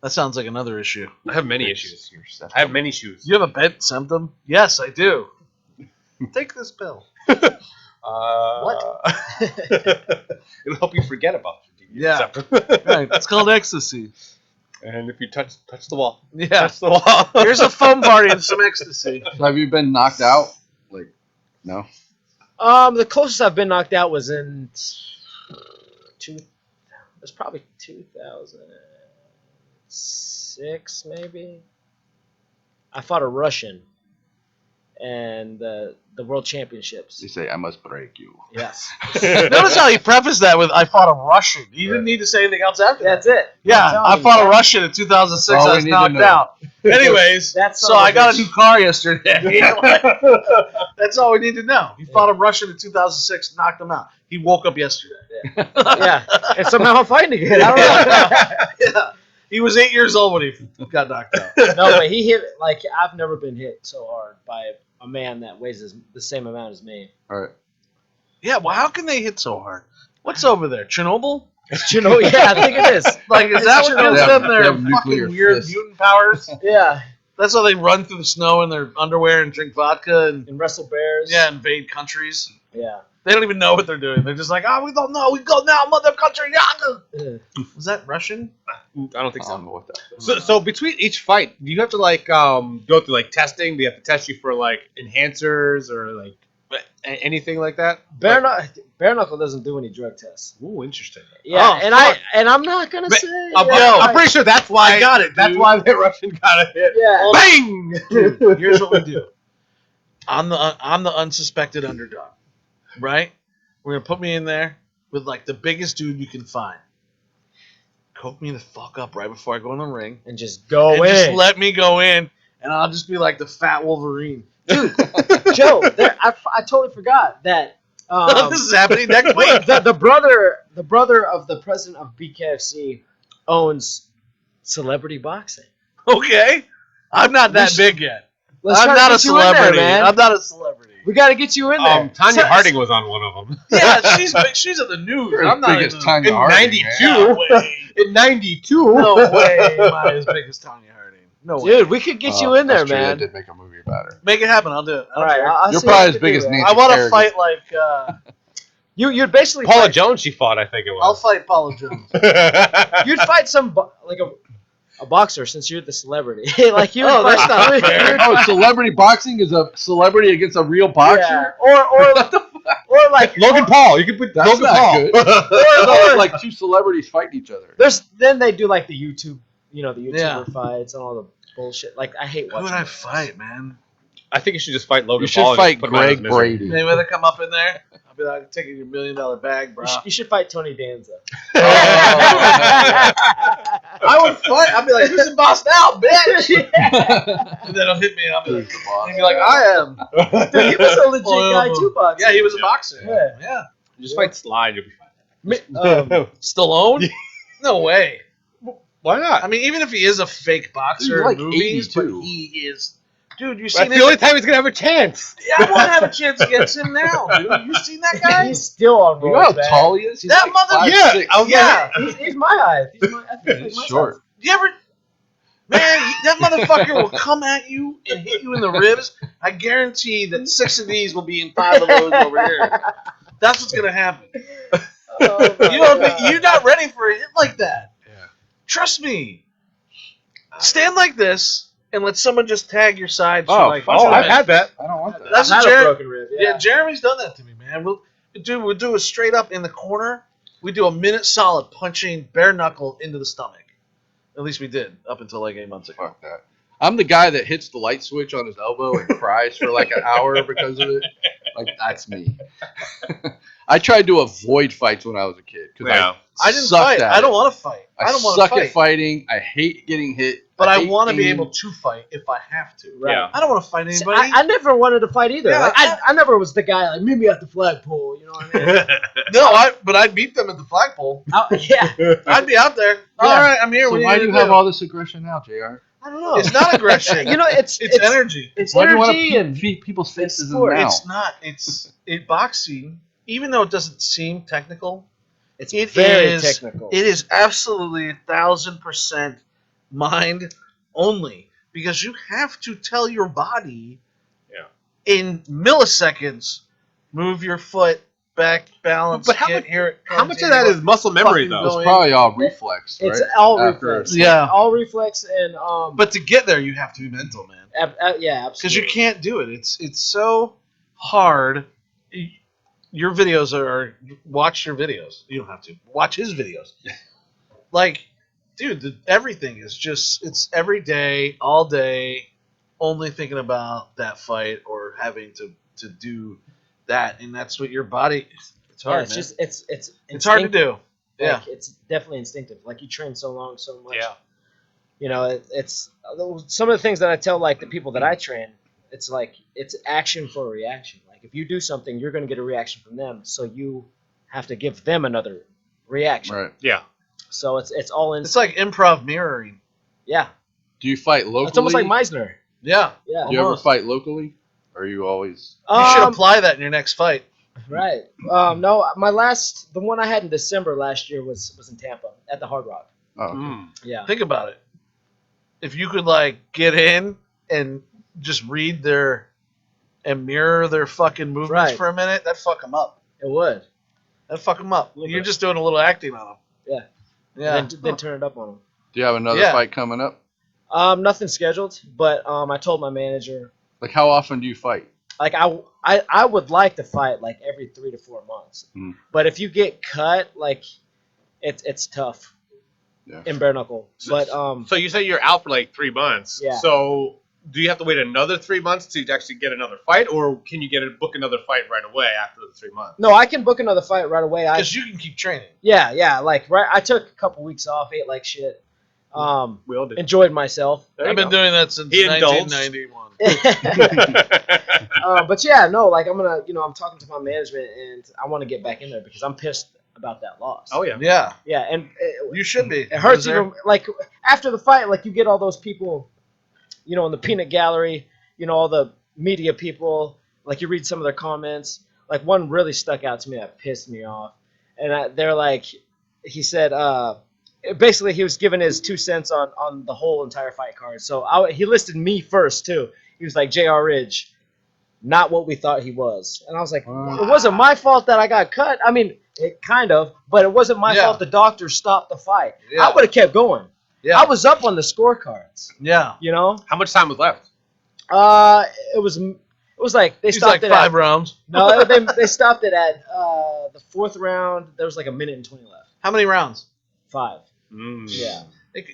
That sounds like another issue. I have many issues. I have many shoes. You have a bent septum? Yes, I do. Take this pill. What? It'll help you forget about your Yeah. septum. Right. It's called ecstasy. And if you touch the wall, Yeah. touch the wall. Here's a foam party and some ecstasy. So have you been knocked out? Like, no? The closest I've been knocked out was in it was probably 2006, maybe. I fought a Russian, and the World Championships. You say, I must break you. Yes, Notice how he prefaced that with, I fought a Russian. You didn't need to say anything else after that. that's it. Yeah, I'm I telling fought you. a Russian in 2006. All I we was need to knocked know. out. Anyways, That's so I got a new car yesterday. That's all we need to know. He fought a Russian in 2006, knocked him out. He woke up yesterday. Yeah, and somehow I'm fighting again. I don't know. Yeah. He was 8 years old when he got knocked out. No, but he hit like I've never been hit so hard by a man that weighs the same amount as me. All right. Yeah, well, how can they hit so hard? What's over there? Chernobyl? You know, yeah, I think it is. Like, is that what gives them They their have nuclear fucking weird fists. mutant powers? Yeah, That's how they run through the snow in their underwear and drink vodka and and wrestle bears. invade countries. Yeah. They don't even know what they're doing. They're just like, we don't know. We go now, mother country. Ugh. Was that Russian? I don't think I so. don't know what that is. So between each fight, do you have to like go through like testing? Do you have to test you for like enhancers or like anything like that? Bare Knuckle doesn't do any drug tests. Ooh, interesting. Yeah, Oh, and fuck. I'm not gonna But- say. I'm pretty sure that's why I got it, That's dude. why that Russian got a hit. Yeah. Bang! Dude, here's what we do. I'm the unsuspected underdog, right? We're gonna put me in there with like the biggest dude you can find. Coke me the fuck up right before I go in the ring, And just go and in. just let me go in, and I'll just be like the fat Wolverine. Dude, Joe, I totally forgot that. This is happening next week. the brother of the president of BKFC owns Celebrity Boxing. Okay, I'm not that big yet. Let's I'm try to not a get you in there, celebrity. man. I'm not a celebrity. We got to get you in there. Tanya Harding was on one of them. Yeah, she's in the news. You're I'm as not big as in Tanya in Harding, 92. man. No way. In 92. No way am I as big as Tanya Harding. No way. Dude, we could get you in there, That's true, man. They did make a movie about her. Make it happen. I'll do it. I All don't right, care. I'll You're see what probably I as can big do, as man. Nancy I want to Kerrigan. fight like You'd basically Paula fight, Jones, she fought, I think it I'll was. fight Paula Jones. You'd fight like a boxer since you're the celebrity. Like you. Oh, would that's fight, not fair. Oh, celebrity boxing is a celebrity against a real boxer? Yeah. Or like Logan Paul. You could put That's Logan not Paul. good. It's like two celebrities fighting each other. then they do like the YouTube, the YouTuber Yeah. fights and all the bullshit. Like I hate Who watching. would I those. fight, man? I think you should just fight Logan You should Paul. and fight put him out of his Greg misery. Brady. Mayweather come up in there. I'll be like, I'm taking your $1 million bag, bro. You should fight Tony Danza. I would fight. I'd be like, who's the boss now, bitch? And then he'll hit me, and I'll be like, he'd be like, I am. Dude, he was a legit guy too, boxing. Yeah, he was a boxer. Yeah. Yeah. Just fight Slide, you'll be Stallone? No way. Why not? I mean, even if he is a fake boxer He's like in movies, 82. but he is. Dude, you That's seen the him? only time he's gonna have a chance. Yeah, I won't have a chance against him now, dude. You seen that guy? He's still on You know how roids, man. tall he is? He's That like mother- 5'6". Yeah. Yeah. He's my height. I think He's my short. You ever? Man, that motherfucker will come at you and hit you in the ribs. I guarantee that 6 of these will be in 5 of those over here. That's what's gonna happen. You're not ready for a hit like that. Yeah. Trust me. Stand like this and let someone just tag your side. Oh, like, fuck I've had that. I don't want that. That's I've what had a broken rib. Yeah, Jeremy's done that to me, man. We'll do a straight up in the corner. We do a minute solid punching bare knuckle into the stomach. At least we did up until like 8 months ago. Fuck that. I'm the guy that hits the light switch on his elbow and cries for like an hour because of it. Like, that's me. I tried to avoid fights when I was a kid because I didn't fight. I don't want to fight. I don't want to suck fight. at fighting. I hate getting hit. But I hate want to be being- able to fight if I have to. Right. Yeah. I don't want to fight See, anybody. I never wanted to fight either. Yeah, Like, I never was the guy like meet me at the flagpole. You know what I mean? No, but I'd beat them at the flagpole. Yeah. I'd be out there. All right, I'm here. So What why you do you gonna have all this aggression now, JR? I don't know. It's not aggression. You know, it's energy. It's Why do you want energy to and beat people's faces in the sport. mouth? It's not. It's boxing. Even though it doesn't seem technical, it's it very is- technical. it is absolutely 1,000% mind only, because you have to tell your body in milliseconds, move your foot back, balance, But how get much- here. How much of that is muscle memory, Fucking though? It's probably all reflex, right? It's all After- reflex. Yeah. All reflex and But to get there, you have to be mental, man. yeah, Because absolutely. you can't do it. It's so hard. Your videos are watch your videos. You don't have to watch his videos. Like, dude, everything is just it's every day, all day, only thinking about that fight or having to do that, and that's what your body. It's Yeah, hard. it's man. just it's hard to do. Yeah. Like, it's definitely instinctive. Like you train so long, so much. Yeah. You know, it's some of the things that I tell like the people that I train. It's like it's action for a reaction. Like if you do something, you're going to get a reaction from them. So you have to give them another reaction. Right. Yeah. So it's all in. It's like improv mirroring. Yeah. Do you fight locally? It's almost like Meisner. Yeah. Yeah. Do you ever almost. fight locally? Or are you always... You should apply that in your next fight. Right. No, the one I had in December last year was in Tampa at the Hard Rock. Oh, okay. Mm. Yeah. Think about it. If you could like get in and just read and mirror their fucking movements Right. for a minute, that'd fuck them up. It would. That'd fuck them up. Little You're bit. just doing a little acting on them. Yeah. Yeah. Then turn it up on them. Do you have another Yeah. fight coming up? Nothing scheduled, but I told my manager Like, how often do you fight? like I would like to fight like every 3 to 4 months. Mm. But if you get cut, like it's tough Yeah. in bare knuckle. But So you say you're out for like 3 months. Yeah. So do you have to wait another 3 months to actually get another fight, or can you book another fight right away after the 3 months? no, I can book another fight right away. Because you can keep training. Yeah, like right. I took a couple weeks off, ate like shit. We all did. Enjoyed myself. There you I've been go. doing that since He indulged. 1991. But yeah, no, like I'm talking to my management and I want to get back in there because I'm pissed about that loss. Oh yeah. Yeah. Yeah, and You should be. it hurts even like after the fight, like you get all those people, in the peanut gallery, all the media people, like you read some of their comments. Like one really stuck out to me that pissed me off, and they're like, he said, basically he was giving his 2 cents on the whole entire fight card. So he listed me first too. He was like, J.R. Ridge, not what we thought he was, and I was like, it wasn't my fault that I got cut. I mean, it kind of, but it wasn't my fault the doctor stopped the fight. Yeah. I would have kept going. Yeah. I was up on the scorecards. Yeah. How much time was left? It was like they He's stopped like it 5 at, rounds. no, they stopped it at the 4th round. There was like a minute and 20 left. How many rounds? 5. Mm. Yeah,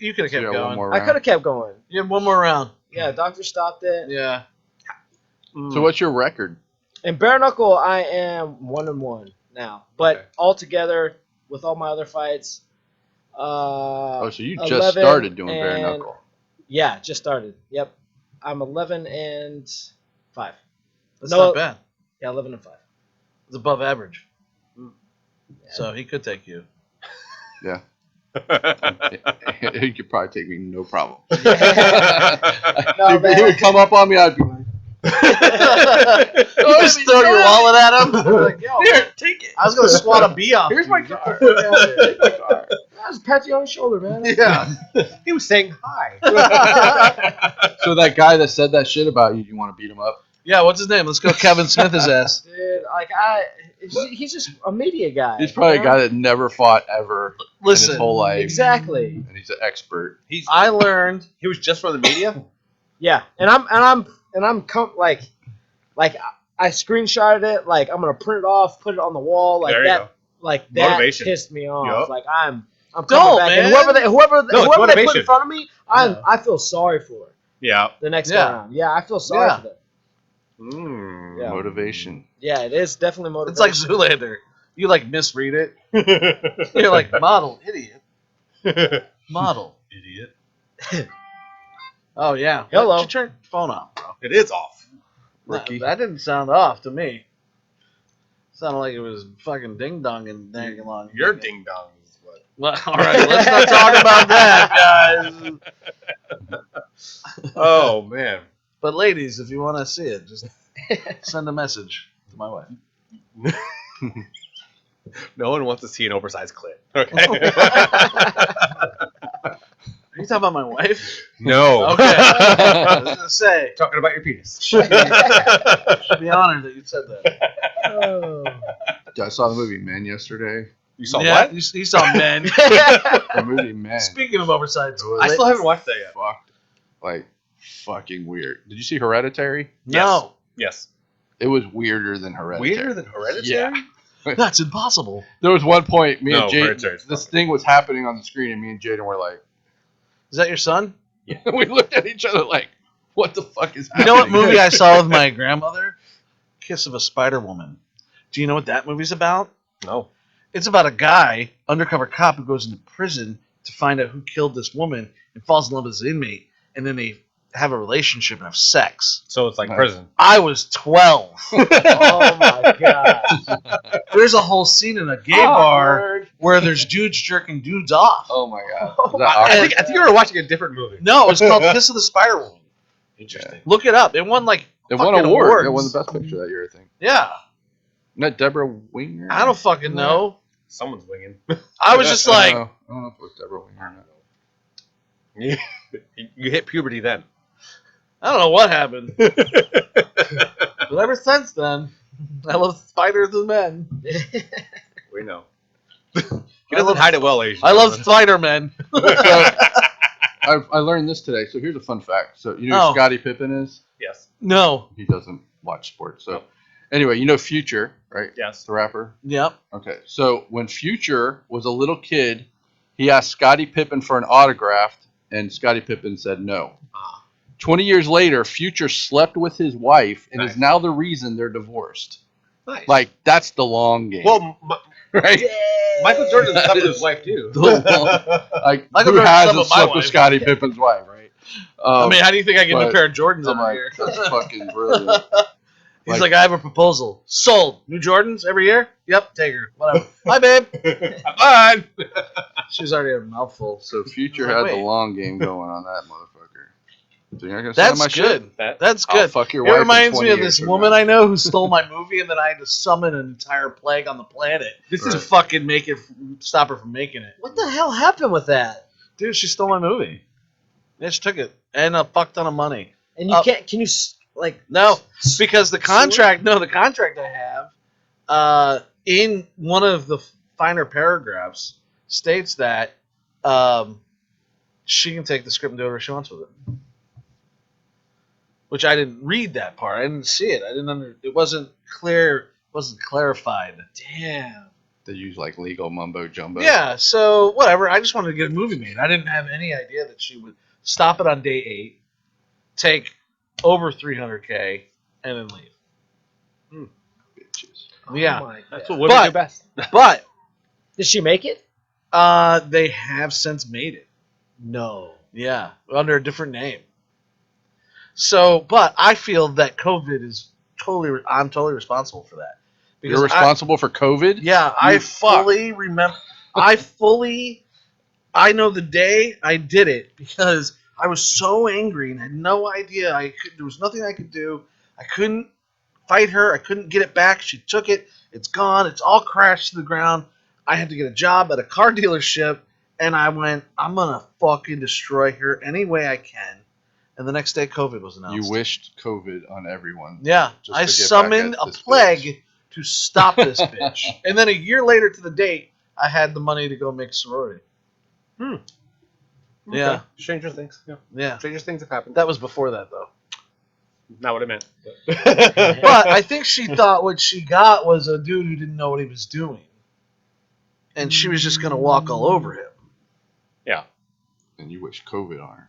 You could have kept Yeah, going. one more I round. could have kept going. You had one more round. Yeah, doctor stopped it. Yeah. So what's your record? In bare knuckle, I am 1-1 now, but Okay. altogether with all my other fights, So you just 11 started doing bare and- knuckle. Yeah, just started. Yep, I'm 11-5. That's No. not bad. Yeah, 11-5. It's above average. Yeah. So he could take you. Yeah. He could probably take me, no problem. No, he man. would come up on me, I'd be like, You just throw your wallet at him. Like, yo, here, take it. I was gonna swat a bee off. Here's you. my car. Take my car. Just pat you on the shoulder, man. Yeah. He was saying hi. So that guy that said that shit about you, do you want to beat him up? Yeah, what's his name? Let's go Kevin Smith his ass. Dude, he's just a media guy. He's probably you a know? guy that never fought ever in Listen, his whole life. Exactly. And he's an expert. I learned. He was just from the media. Yeah, and I'm like I screenshotted it. Like I'm gonna print it off, put it on the wall. Like There you that. go. Like that Motivation. pissed me off. Yup. Like I'm coming Don't, back, man. and whoever they put motivation. in front of me, I feel sorry for Yeah. the next Yeah. go around. Yeah, I feel sorry Yeah. for them. Mm. Yeah. Motivation. Yeah, it is definitely motivation. It's like Zoolander. You like misread it. You're like model idiot. Model idiot. Oh yeah. Hello. Why don't you turn your phone off, bro? It is off. Rookie. That didn't sound off to me. Sounded like it was fucking ding dong and dang along. Your ding dong is what. Well, all right, let's not talk about that, guys. Oh man. But ladies, if you want to see it, just send a message to my wife. No one wants to see an oversized clit. Okay. Are you talking about my wife? No. Okay. I was gonna say, Talking about your penis. should be honored that you said that. Oh. I saw the movie Men yesterday. You saw Yeah, what? you saw Men. The movie Men. Speaking of oversized, I still haven't watched that yet. Fucked. Like, fucking weird. Did you see Hereditary? no, Yes. It was weirder than Hereditary. Weirder than Hereditary? that's impossible. There was one point, me No, and Jaden, Hereditary's this fucking- thing was happening on the screen, and me and Jaden were like, Is that your son? we looked at each other like, what the fuck is You happening? know what movie I saw with my grandmother? Kiss of a Spider Woman. Do you know what that movie's about? No. It's about a guy, undercover cop, who goes into prison to find out who killed this woman and falls in love with his inmate, and then they have a relationship and have sex. So it's like Nice. prison. I was 12. Oh my god. There's a whole scene in a gay bar where there's dudes jerking dudes off. Oh my god. Oh Is that my- awkward? I think you were watching a different movie. No, it's called Kiss of the Spider Woman. Interesting. Look it up. It won like It won an fucking award. awards. It won the best picture that year, I think. Yeah. Isn't that Deborah Winger? I don't fucking know. Someone's winging. I was just like, I don't know if it was Deborah Winger or not. You hit puberty then. I don't know what happened. But ever since then, I love spiders and men. We know. He doesn't hide it well, Asian. I love spider men. I learned this today. So here's a fun fact. So you know who Oh. Scottie Pippen is? Yes. No. He doesn't watch sports. So anyway, you know Future, right? Yes. The rapper. Yep. Okay. So when Future was a little kid, he asked Scottie Pippen for an autograph, and Scottie Pippen said no. 20 years later, Future slept with his wife and is now the reason they're divorced. Nice. Like, that's the long game. Well, right? Michael Jordan That slept with is his wife too. Like, Michael who Jordan hasn't slept with my slept with wife. Scottie Pippen's wife, right? I mean, how do you think I get a new but pair of Jordans I'm every like, year? that's fucking brilliant. He's like, I have a proposal. Sold. New Jordans every year? Yep, take her. Whatever. Bye, babe. Fine. She's already had a mouthful. So Future Like, had wait. the long game going on that motherfucker. So you're not gonna say on That's my good. shit? That's I'll good. fuck your It wife in reminds me 20 of years this from woman now. I know who stole my movie, and then I had to summon an entire plague on the planet to fucking make it stop her from making it. What the hell happened with that? Dude, she stole my movie. Yeah, she took it and a fuck ton of money. And you can't? Can you like? No, because the contract. No, the contract I have, in one of the finer paragraphs, states that she can take the script and do whatever she wants with it. Which I didn't read that part. I didn't see it. I didn't It wasn't clear. It wasn't clarified. Damn. They use like legal mumbo jumbo. Yeah. So whatever. I just wanted to get a movie made. I didn't have any idea that she would stop it on day 8, take over $300K, and then leave. Bitches. Yeah. Oh my That's God. what women But- do best. But Did she make it? they have since made it. No. Yeah, under a different name. So, but I feel that COVID is I'm totally responsible for that. You're responsible for COVID? I You fuck. fully remember. I know the day I did it because I was so angry and had no idea. There was nothing I could do. I couldn't fight her. I couldn't get it back. She took it. It's gone. It's all crashed to the ground. I had to get a job at a car dealership, And I went, I'm gonna fucking destroy her any way I can. And the next day, COVID was announced. You wished COVID on everyone. Yeah, just I to get summoned back at a this plague bitch. to stop this bitch. And then a year later to the date, I had the money to go make sorority. Okay. Yeah. Stranger things. Yeah. Yeah. Stranger things have happened. That was before that, though. Not what I meant. But I think she thought what she got was a dude who didn't know what he was doing. And she was just going to walk all over him. Yeah. And you wish COVID on her.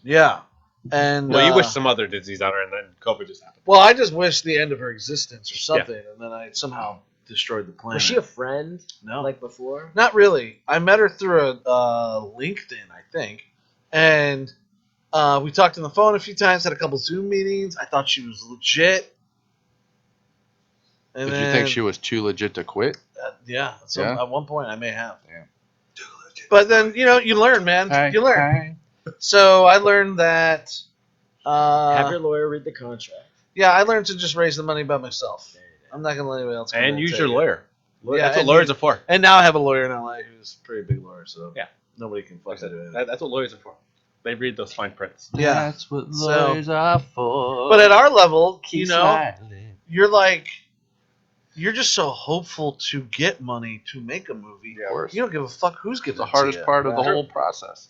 Yeah. And Well, you wish some other disease on her, and then COVID just happened. Well, I just wished the end of her existence or something, and then I somehow destroyed the planet. Was she a friend? No. Like before? Not really. I met her through a LinkedIn, I think. And we talked on the phone a few times, had a couple Zoom meetings. I thought she was legit. And Did you think she was too legit to quit? Yeah. So Yeah? at one point, I may have. Damn. But then, you learn, man. You learn. So I learned that... Have your lawyer read the contract. Yeah, I learned to just raise the money by myself. I'm not going to let anybody else come in And use take your it. lawyer. Yeah, That's what and lawyers are for. And now I have a lawyer in LA who's a pretty big lawyer, so Yeah. nobody can fuck it in. That's what lawyers are for. They read those fine prints. Yeah. That's what lawyers are for. But at our level, Keep you know, smiling. you're just so hopeful to get money to make a movie. Of course. You don't give a fuck who's It's giving the it to hardest you. part of the whole process.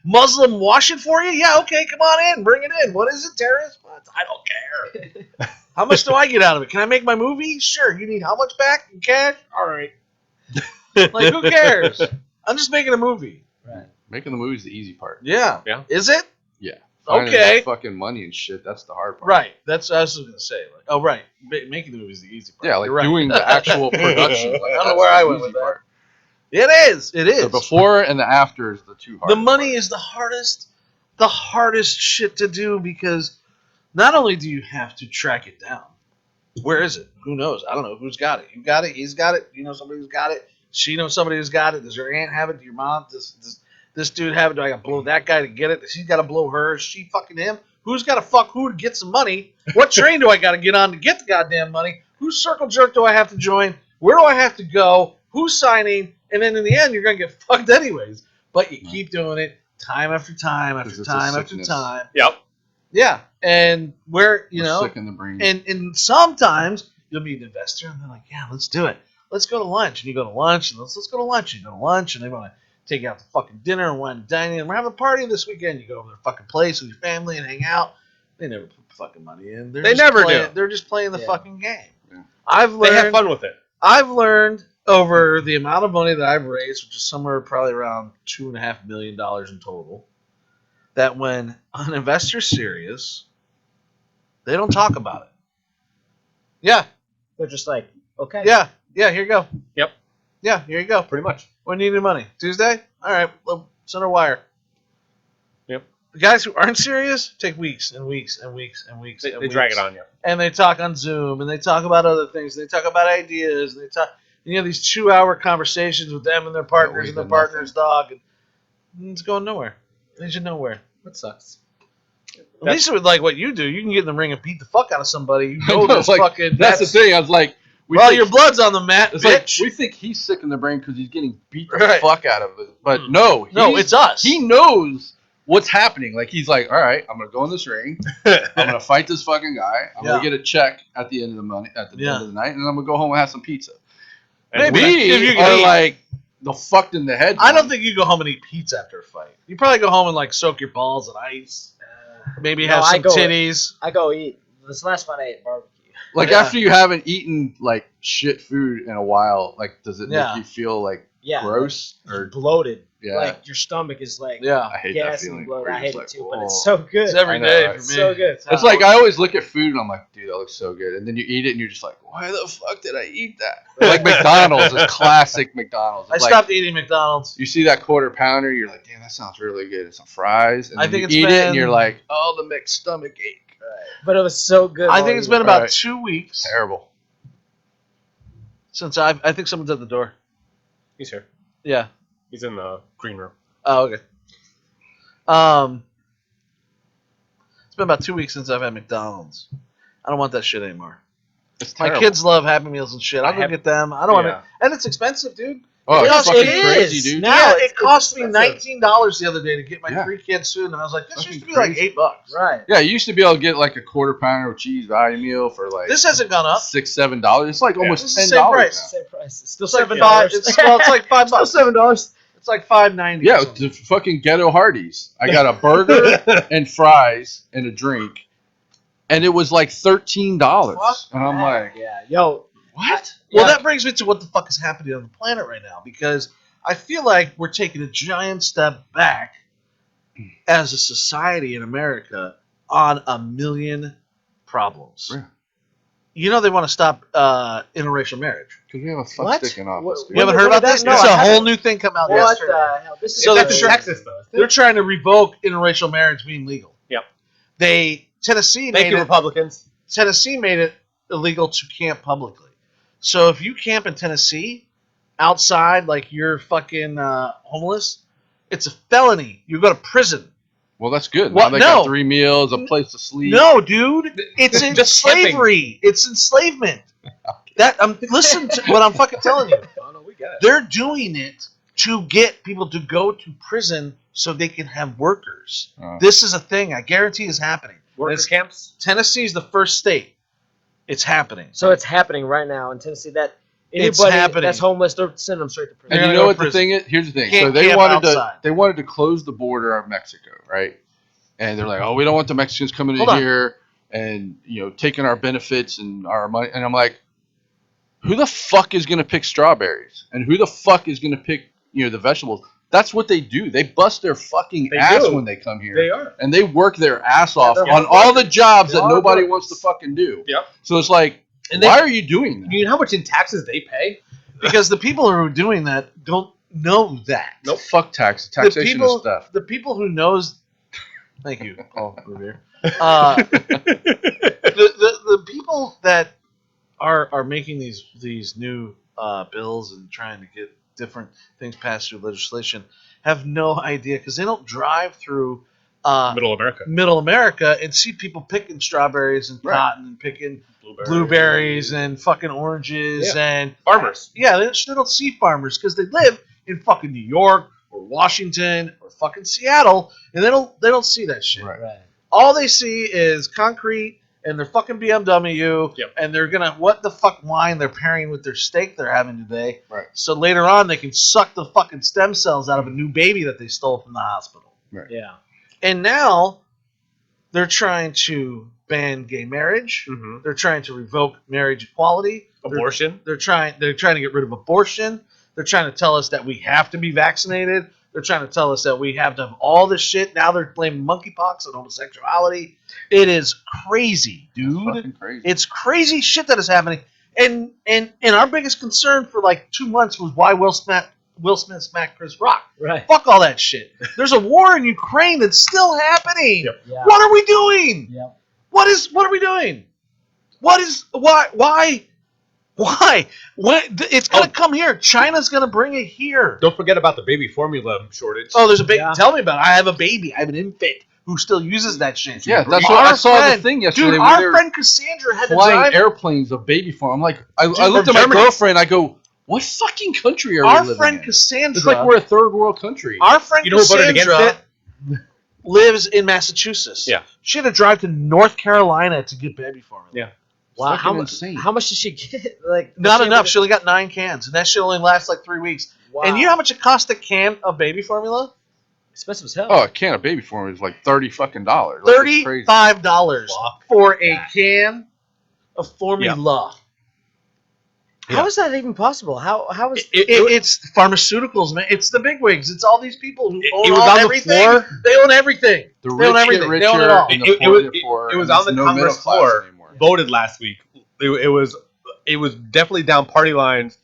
Muslim wash it for you? Yeah, okay, come on in, bring it in. What is it, terrorist? I don't care. How much do I get out of it? Can I make my movie? Sure. You need how much back in cash? All right. Like, who cares? I'm just making a movie. Right. Making the movie's the easy part. Yeah. Yeah. Is it? Yeah. Finding Okay. that fucking money and shit, that's the hard part. Right. That's what I was going to say. Like, oh, right. Making the movie is the easy part. Yeah, like You're right. doing the actual production. Like, I don't know that's where the I went easy with that. part. It is. It is. The before and the after is the two hard. The money is the hardest shit to do because not only do you have to track it down, where is it? Who knows? I don't know who's got it. You got it. He's got it. You know somebody who's got it. She knows somebody who's got it. Does your aunt have it? Do your mom? Does this dude have it? Do I got to blow that guy to get it? Does he got to blow her? Is she fucking him? Who's got to fuck who to get some money? What train do I got to get on to get the goddamn money? Whose circle jerk do I have to join? Where do I have to go? Who's signing? And then in the end, you're going to get fucked anyways. But you keep doing it time after time after 'Cause it's a time after sickness. time. Yep. Yeah. And where, you We're know, sick in the brain. and sometimes you'll be an investor and they're like, yeah, let's do it. Let's go to lunch. And you go to lunch and let's go to lunch. You go to lunch and they want to take you out to fucking dinner and wine and dining. And we're having a party this weekend. You go over to their fucking place with your family and hang out. They never put fucking money in. They never do. They're just playing the fucking game. Yeah. They have fun with it. I've learned over the amount of money that I've raised, which is somewhere probably around $2.5 million in total, that when an investor's serious, they don't talk about it. Yeah, They're just like, okay. yeah, here you go. Yep. Yeah, here you go. Pretty much. When do you need money? Tuesday? All right, well, send a wire. Yep. The guys who aren't serious take weeks and weeks and weeks and weeks. They and weeks. drag it on you. And they talk on Zoom, and they talk about other things. They talk about ideas. And they talk, you know, these 2-hour conversations with them and their partners and their partner's dog, and it's going nowhere. It leads you nowhere. That sucks. At least with like what you do, you can get in the ring and beat the fuck out of somebody. You know, I know, this like, fucking. that's the thing. I was like, Your blood's on the mat, it's like, bitch. we think he's sick in the brain because he's getting beat the Right. fuck out of it. But no, It's us. He knows what's happening. Like, he's like, all right, I'm gonna go in this ring. I'm gonna fight this fucking guy. I'm gonna get a check at the end of the end of the night, and I'm gonna go home and have some pizza. And Maybe if you we can are eat. like the fucked in the head. I don't think you go home and eat pizza after a fight. You probably go home and like soak your balls in ice. Maybe have some titties. I go eat. This last one I ate barbecue. Like, after you haven't eaten like shit food in a while, like, does it make Yeah. you feel like gross or bloated? Yeah. Like your stomach is like I hate that gas feeling. and bloated. where I you're hate just it too, like, but it's whoa. so good. It's every I know, day right? for me. So good. It's like I always look at food and I'm like, dude, that looks so good. And then you eat it and you're just like, why the fuck did I eat that? Like McDonald's is classic McDonald's. I It's like, stopped eating McDonald's. you see that quarter pounder, you're like, damn, that sounds really good. And some fries. And I then think you it's eat it been- and you're like, oh, the mixed stomach ache. But it was so good. I while think it's we been were- about Right. 2 weeks Terrible. since I think someone's at the door. He's here. Yeah. He's in the green room. Oh, okay. It's been about 2 weeks since I've had McDonald's. I don't want that shit anymore. It's My terrible. kids love Happy Meals and shit. I'll go get them. I don't want Yeah. it. And it's expensive, dude. Oh, it's It fucking is. crazy, dude. Now Yeah, it's it cost me expensive. $19 the other day to get my Yeah. 3 kids food, and I was like, this Fucking used to be like crazy. $8. Right. Yeah, you used to be able to get like a quarter pounder with cheese value meal for like This hasn't gone up. $6-7. It's like almost It's the $10 same price. Same price. It's still It's like $7. It's like $5. Still $7. It's like $5.90. Yeah, the fucking ghetto Hardee's. I got a burger and fries and a drink, and it was like $13. And I'm like, Yeah. Yo. what? Well, Yeah. that brings me to what the fuck is happening on the planet right now, because I feel like we're taking a giant step back as a society in America on a million problems. Yeah. You know they want to stop interracial marriage. Because we have a fuck What? stick in office, What- dude. You haven't What heard about did this? that- no, It's I a whole haven't. new thing come out What yesterday. the hell? This is So That's they're in tr- Texas, though. They're trying to revoke interracial marriage being legal. Yep. Tennessee Thank made you, it. Republicans. Tennessee made it illegal to camp publicly. So if you camp in Tennessee, outside like you're fucking homeless, it's a felony. You go to prison. Well, that's good. What? Now they No. got 3 meals, a place to sleep. No, dude, it's in Just camping. slavery. It's enslavement. That listen to what I'm fucking telling you. Oh, no, we get it. They're doing it to get people to go to prison so they can have workers. This is a thing I guarantee is happening. Worker It's- camps? Tennessee's the first state. It's happening. So it's happening right now in Tennessee. That It's anybody happening. that's homeless, they're sending them straight to prison. And They're you gonna know go what to the prison. thing is? Here's the thing. Can't So they camp outside. wanted to close the border of Mexico, right? And they're like, oh, we don't want the Mexicans coming Hold in on. here and taking our benefits and our money. And I'm like, who the fuck is gonna pick strawberries? And who the fuck is gonna pick the vegetables? That's what they do. They bust their fucking They ass do. when they come here. They are. And they work their ass off they're on hard all the jobs They're that hard nobody workers. wants to fucking do. Yep. So it's like, And why are you doing that? You know how much in taxes they pay? Because the people who are doing that don't know that. Nope. Fuck tax. Taxation people, is stuff. The people who knows. Thank you, Paul Revere. The people that are making these new bills and trying to get different things passed through legislation have no idea, because they don't drive through Middle America. and see people picking strawberries and Right. cotton and picking blueberries and fucking oranges and Farmers. yeah, they don't see farmers because they live in fucking New York or Washington or fucking Seattle, and they don't see that shit. Right. Right. All they see is concrete and their fucking BMW, Yep. and they're gonna what the fuck wine they're pairing with their steak they're having today. Right. So later on they can suck the fucking stem cells out of a new baby that they stole from the hospital. Yeah. And now they're trying to ban gay marriage. Mm-hmm. They're trying to revoke marriage equality. Abortion. They're trying to get rid of abortion. They're trying to tell us that we have to be vaccinated. They're trying to tell us that we have to have all this shit. Now they're blaming monkeypox and homosexuality. It is crazy, dude. Fucking crazy. It's crazy shit that is happening. And our biggest concern for like 2 months was why Will Smith smacked Chris Rock. Right. Fuck all that shit. There's a war in Ukraine that's still happening. Yep. Yeah. What are we doing? Yep. What are we doing? Why? When it's gonna come here. China's gonna bring it here. Don't forget about the baby formula shortage. Oh, there's a baby. Yeah. Tell me about it. I have a baby. I have an infant who still uses that shit. Yeah, that's Our what I saw friend- the thing yesterday Dude, when they our were friend Cassandra had to flying drive. airplanes of baby form. I'm like, I looked from at my Germany. girlfriend. I go, what fucking country are we Our living friend in? Cassandra. It's like we're a third world country. Our friend You know who voted Cassandra against lives in Massachusetts. Yeah. She had to drive to North Carolina to get baby formula. Yeah. Wow. Fucking insane. How much did she get? Like Not was enough. able She only got 9 cans, and that shit only lasts like 3 weeks. to- Wow. And you know how much it costs a can of baby formula? expensive as hell. Oh, a can of baby formula is like $30 fucking dollars. Like, it's crazy. $35 Fuck for a that. can of formula. How is that even possible? How is It's pharmaceuticals, man. It's the bigwigs. It's all these people who own it was all on the everything. floor. They own everything. The They own rich everything. get They own it richer all. and the It poor was- get poorer. it was and on there's the no Congress middle class floor. anymore. Voted last week. It was definitely down party lines.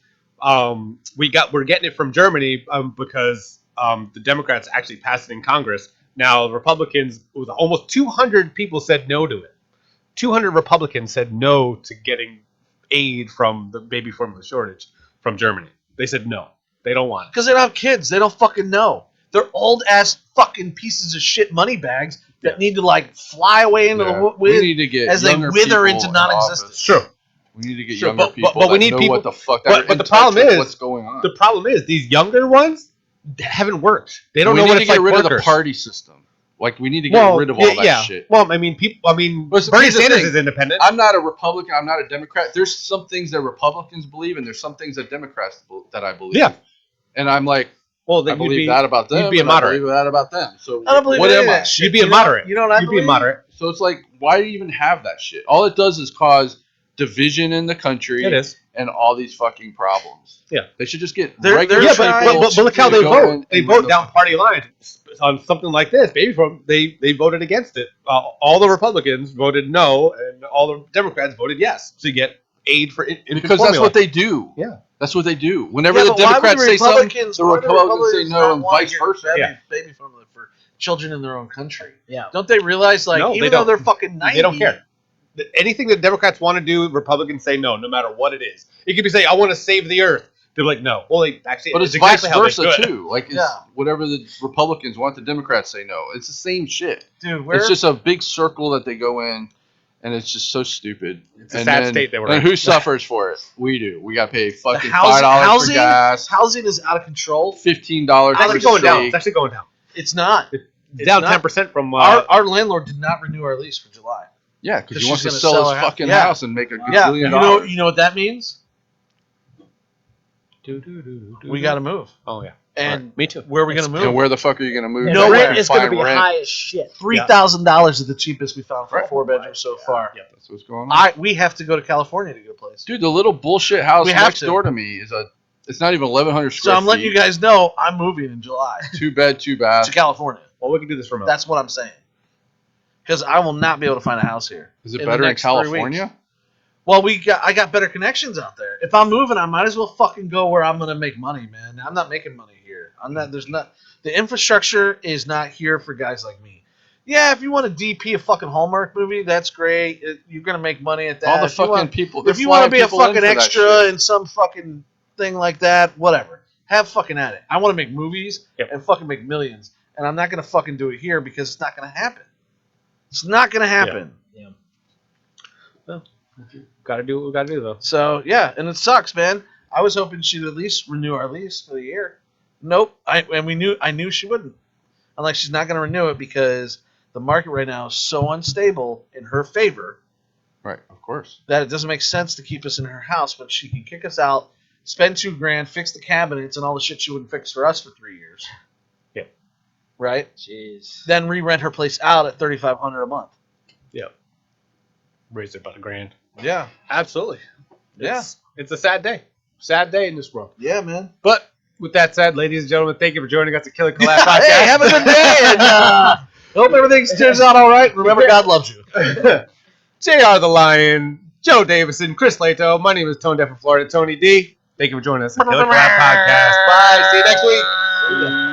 We're getting it from Germany because the Democrats actually passed it in Congress. Now the Republicans, it was almost 200 people said no to it. 200 Republicans said no to getting aid from the baby formula shortage from Germany. They said no. They don't want it. Because they don't have kids. They don't fucking know. They're old ass fucking pieces of shit money bags that need to like fly away into Yeah. the We wind need to get as they younger wither people into in non-existence. office. True. We need to get Sure, younger but people we that need know people- what the fuck. but that the are in problem touch with is- what's going on. The problem is these younger ones haven't worked. They don't we know need what to it's get like. rid of the workers. party system. Like we need to get rid of all that shit. Well, I mean, people. I mean, Listen, Bernie here's the Sanders thing. is independent. I'm not a Republican. I'm not a Democrat. There's some things that Republicans believe, and there's some things that Democrats that I believe. Yeah. And I'm like, Well, I then believe that about them. You'd be a and I moderate. believe that about them. So I don't believe what any am of I? that shit. You'd be a moderate. You know what I You'd believe? be a moderate. So it's like, why do you even have that shit? All it does is cause division in the country. It is. And all these fucking problems. Yeah. They should just get They're- regular they're people. but look how to they go vote. in They and vote run down the- party lines on something like this. Baby, they voted against it. All the Republicans voted no, and all the Democrats voted yes to get aid for infant Because that's formula. what they do. Yeah. That's what they do. Whenever Yeah, the but why would Democrats say something, Republicans- the why do Republicans say no, not and wanna vice get versa. Baby formula for children in their own country. Yeah. Don't they realize, like, No, even they though don't. they're fucking 90, They don't care. Anything that Democrats want to do, Republicans say no, no matter what it is. It could be saying, "I want to save the earth." They're like, "No." Well, they actually, But it's exactly how vice they versa should. too. Like, it's Yeah. whatever the Republicans want, the Democrats say no. It's the same shit. dude. It's just a big circle that they go in, and it's just so stupid. It's a sad state that we're and in. who suffers for it? We do. We got to pay the fucking housing, $5 for gas, housing is out of control. $15 It's for actually going down. steak. It's actually going down. It's not. It's down not. 10% from Our landlord did not renew our lease for July. Yeah, because he she's wants to gonna sell sell his her house. fucking Yeah. house and make a Yeah, gazillion dollars. you know what that means? We got to move. Oh yeah, And me too. where are we going to move? And where the fuck are you going to move? And No the way. rent is going to Find be rent. high as shit. $3,000 is the cheapest we found for a Right. 4-bedroom so far. Yeah. That's what's going on. We have to go to California to get a place. Dude, the little bullshit house We have next to. door to me is it's not even 1,100 So square I'm letting you feet. guys know I'm moving in July 2 bed, 2 to bath. California. Well, we can do this remote. That's what I'm saying. Because I will not be able to find a house here. Is it in the better in next 3 weeks. California? Well, I got better connections out there. If I'm moving, I might as well fucking go where I'm gonna make money, man. I'm not making money here. The infrastructure is not here for guys like me. Yeah, if you want to DP a fucking Hallmark movie, that's great. You're gonna make money at that. All the If you fucking want- people. If you want to be a fucking extra in some fucking thing like that, whatever. Have fucking at it. I want to make movies and fucking make millions, and I'm not gonna fucking do it here because it's not gonna happen. It's not gonna happen. Gotta do what we gotta do though. So yeah, and it sucks, man. I was hoping she'd at least renew our lease for the year. Nope. I knew she wouldn't. I'm like, she's not gonna renew it because the market right now is so unstable in her favor Right, of course. that it doesn't make sense to keep us in her house when she can kick us out, spend $2,000, fix the cabinets and all the shit she wouldn't fix for us for 3 years. Yeah. Right? Jeez. Then re-rent her place out at $3,500 a month. Raised it about $1,000. Yeah. Absolutely. Yeah. It's a sad day. Sad day in this world. Yeah, man. But with that said, ladies and gentlemen, thank you for joining us at Killer Collab Podcast. Hey, have a good day, and hope everything turns out all right. Remember, God loves you. JR the Lion, Joe Davison, Chris Lato. My name is Tone Deaf from Florida, Tony D. Thank you for joining us at Killer Collab Podcast. Bye. See you next week.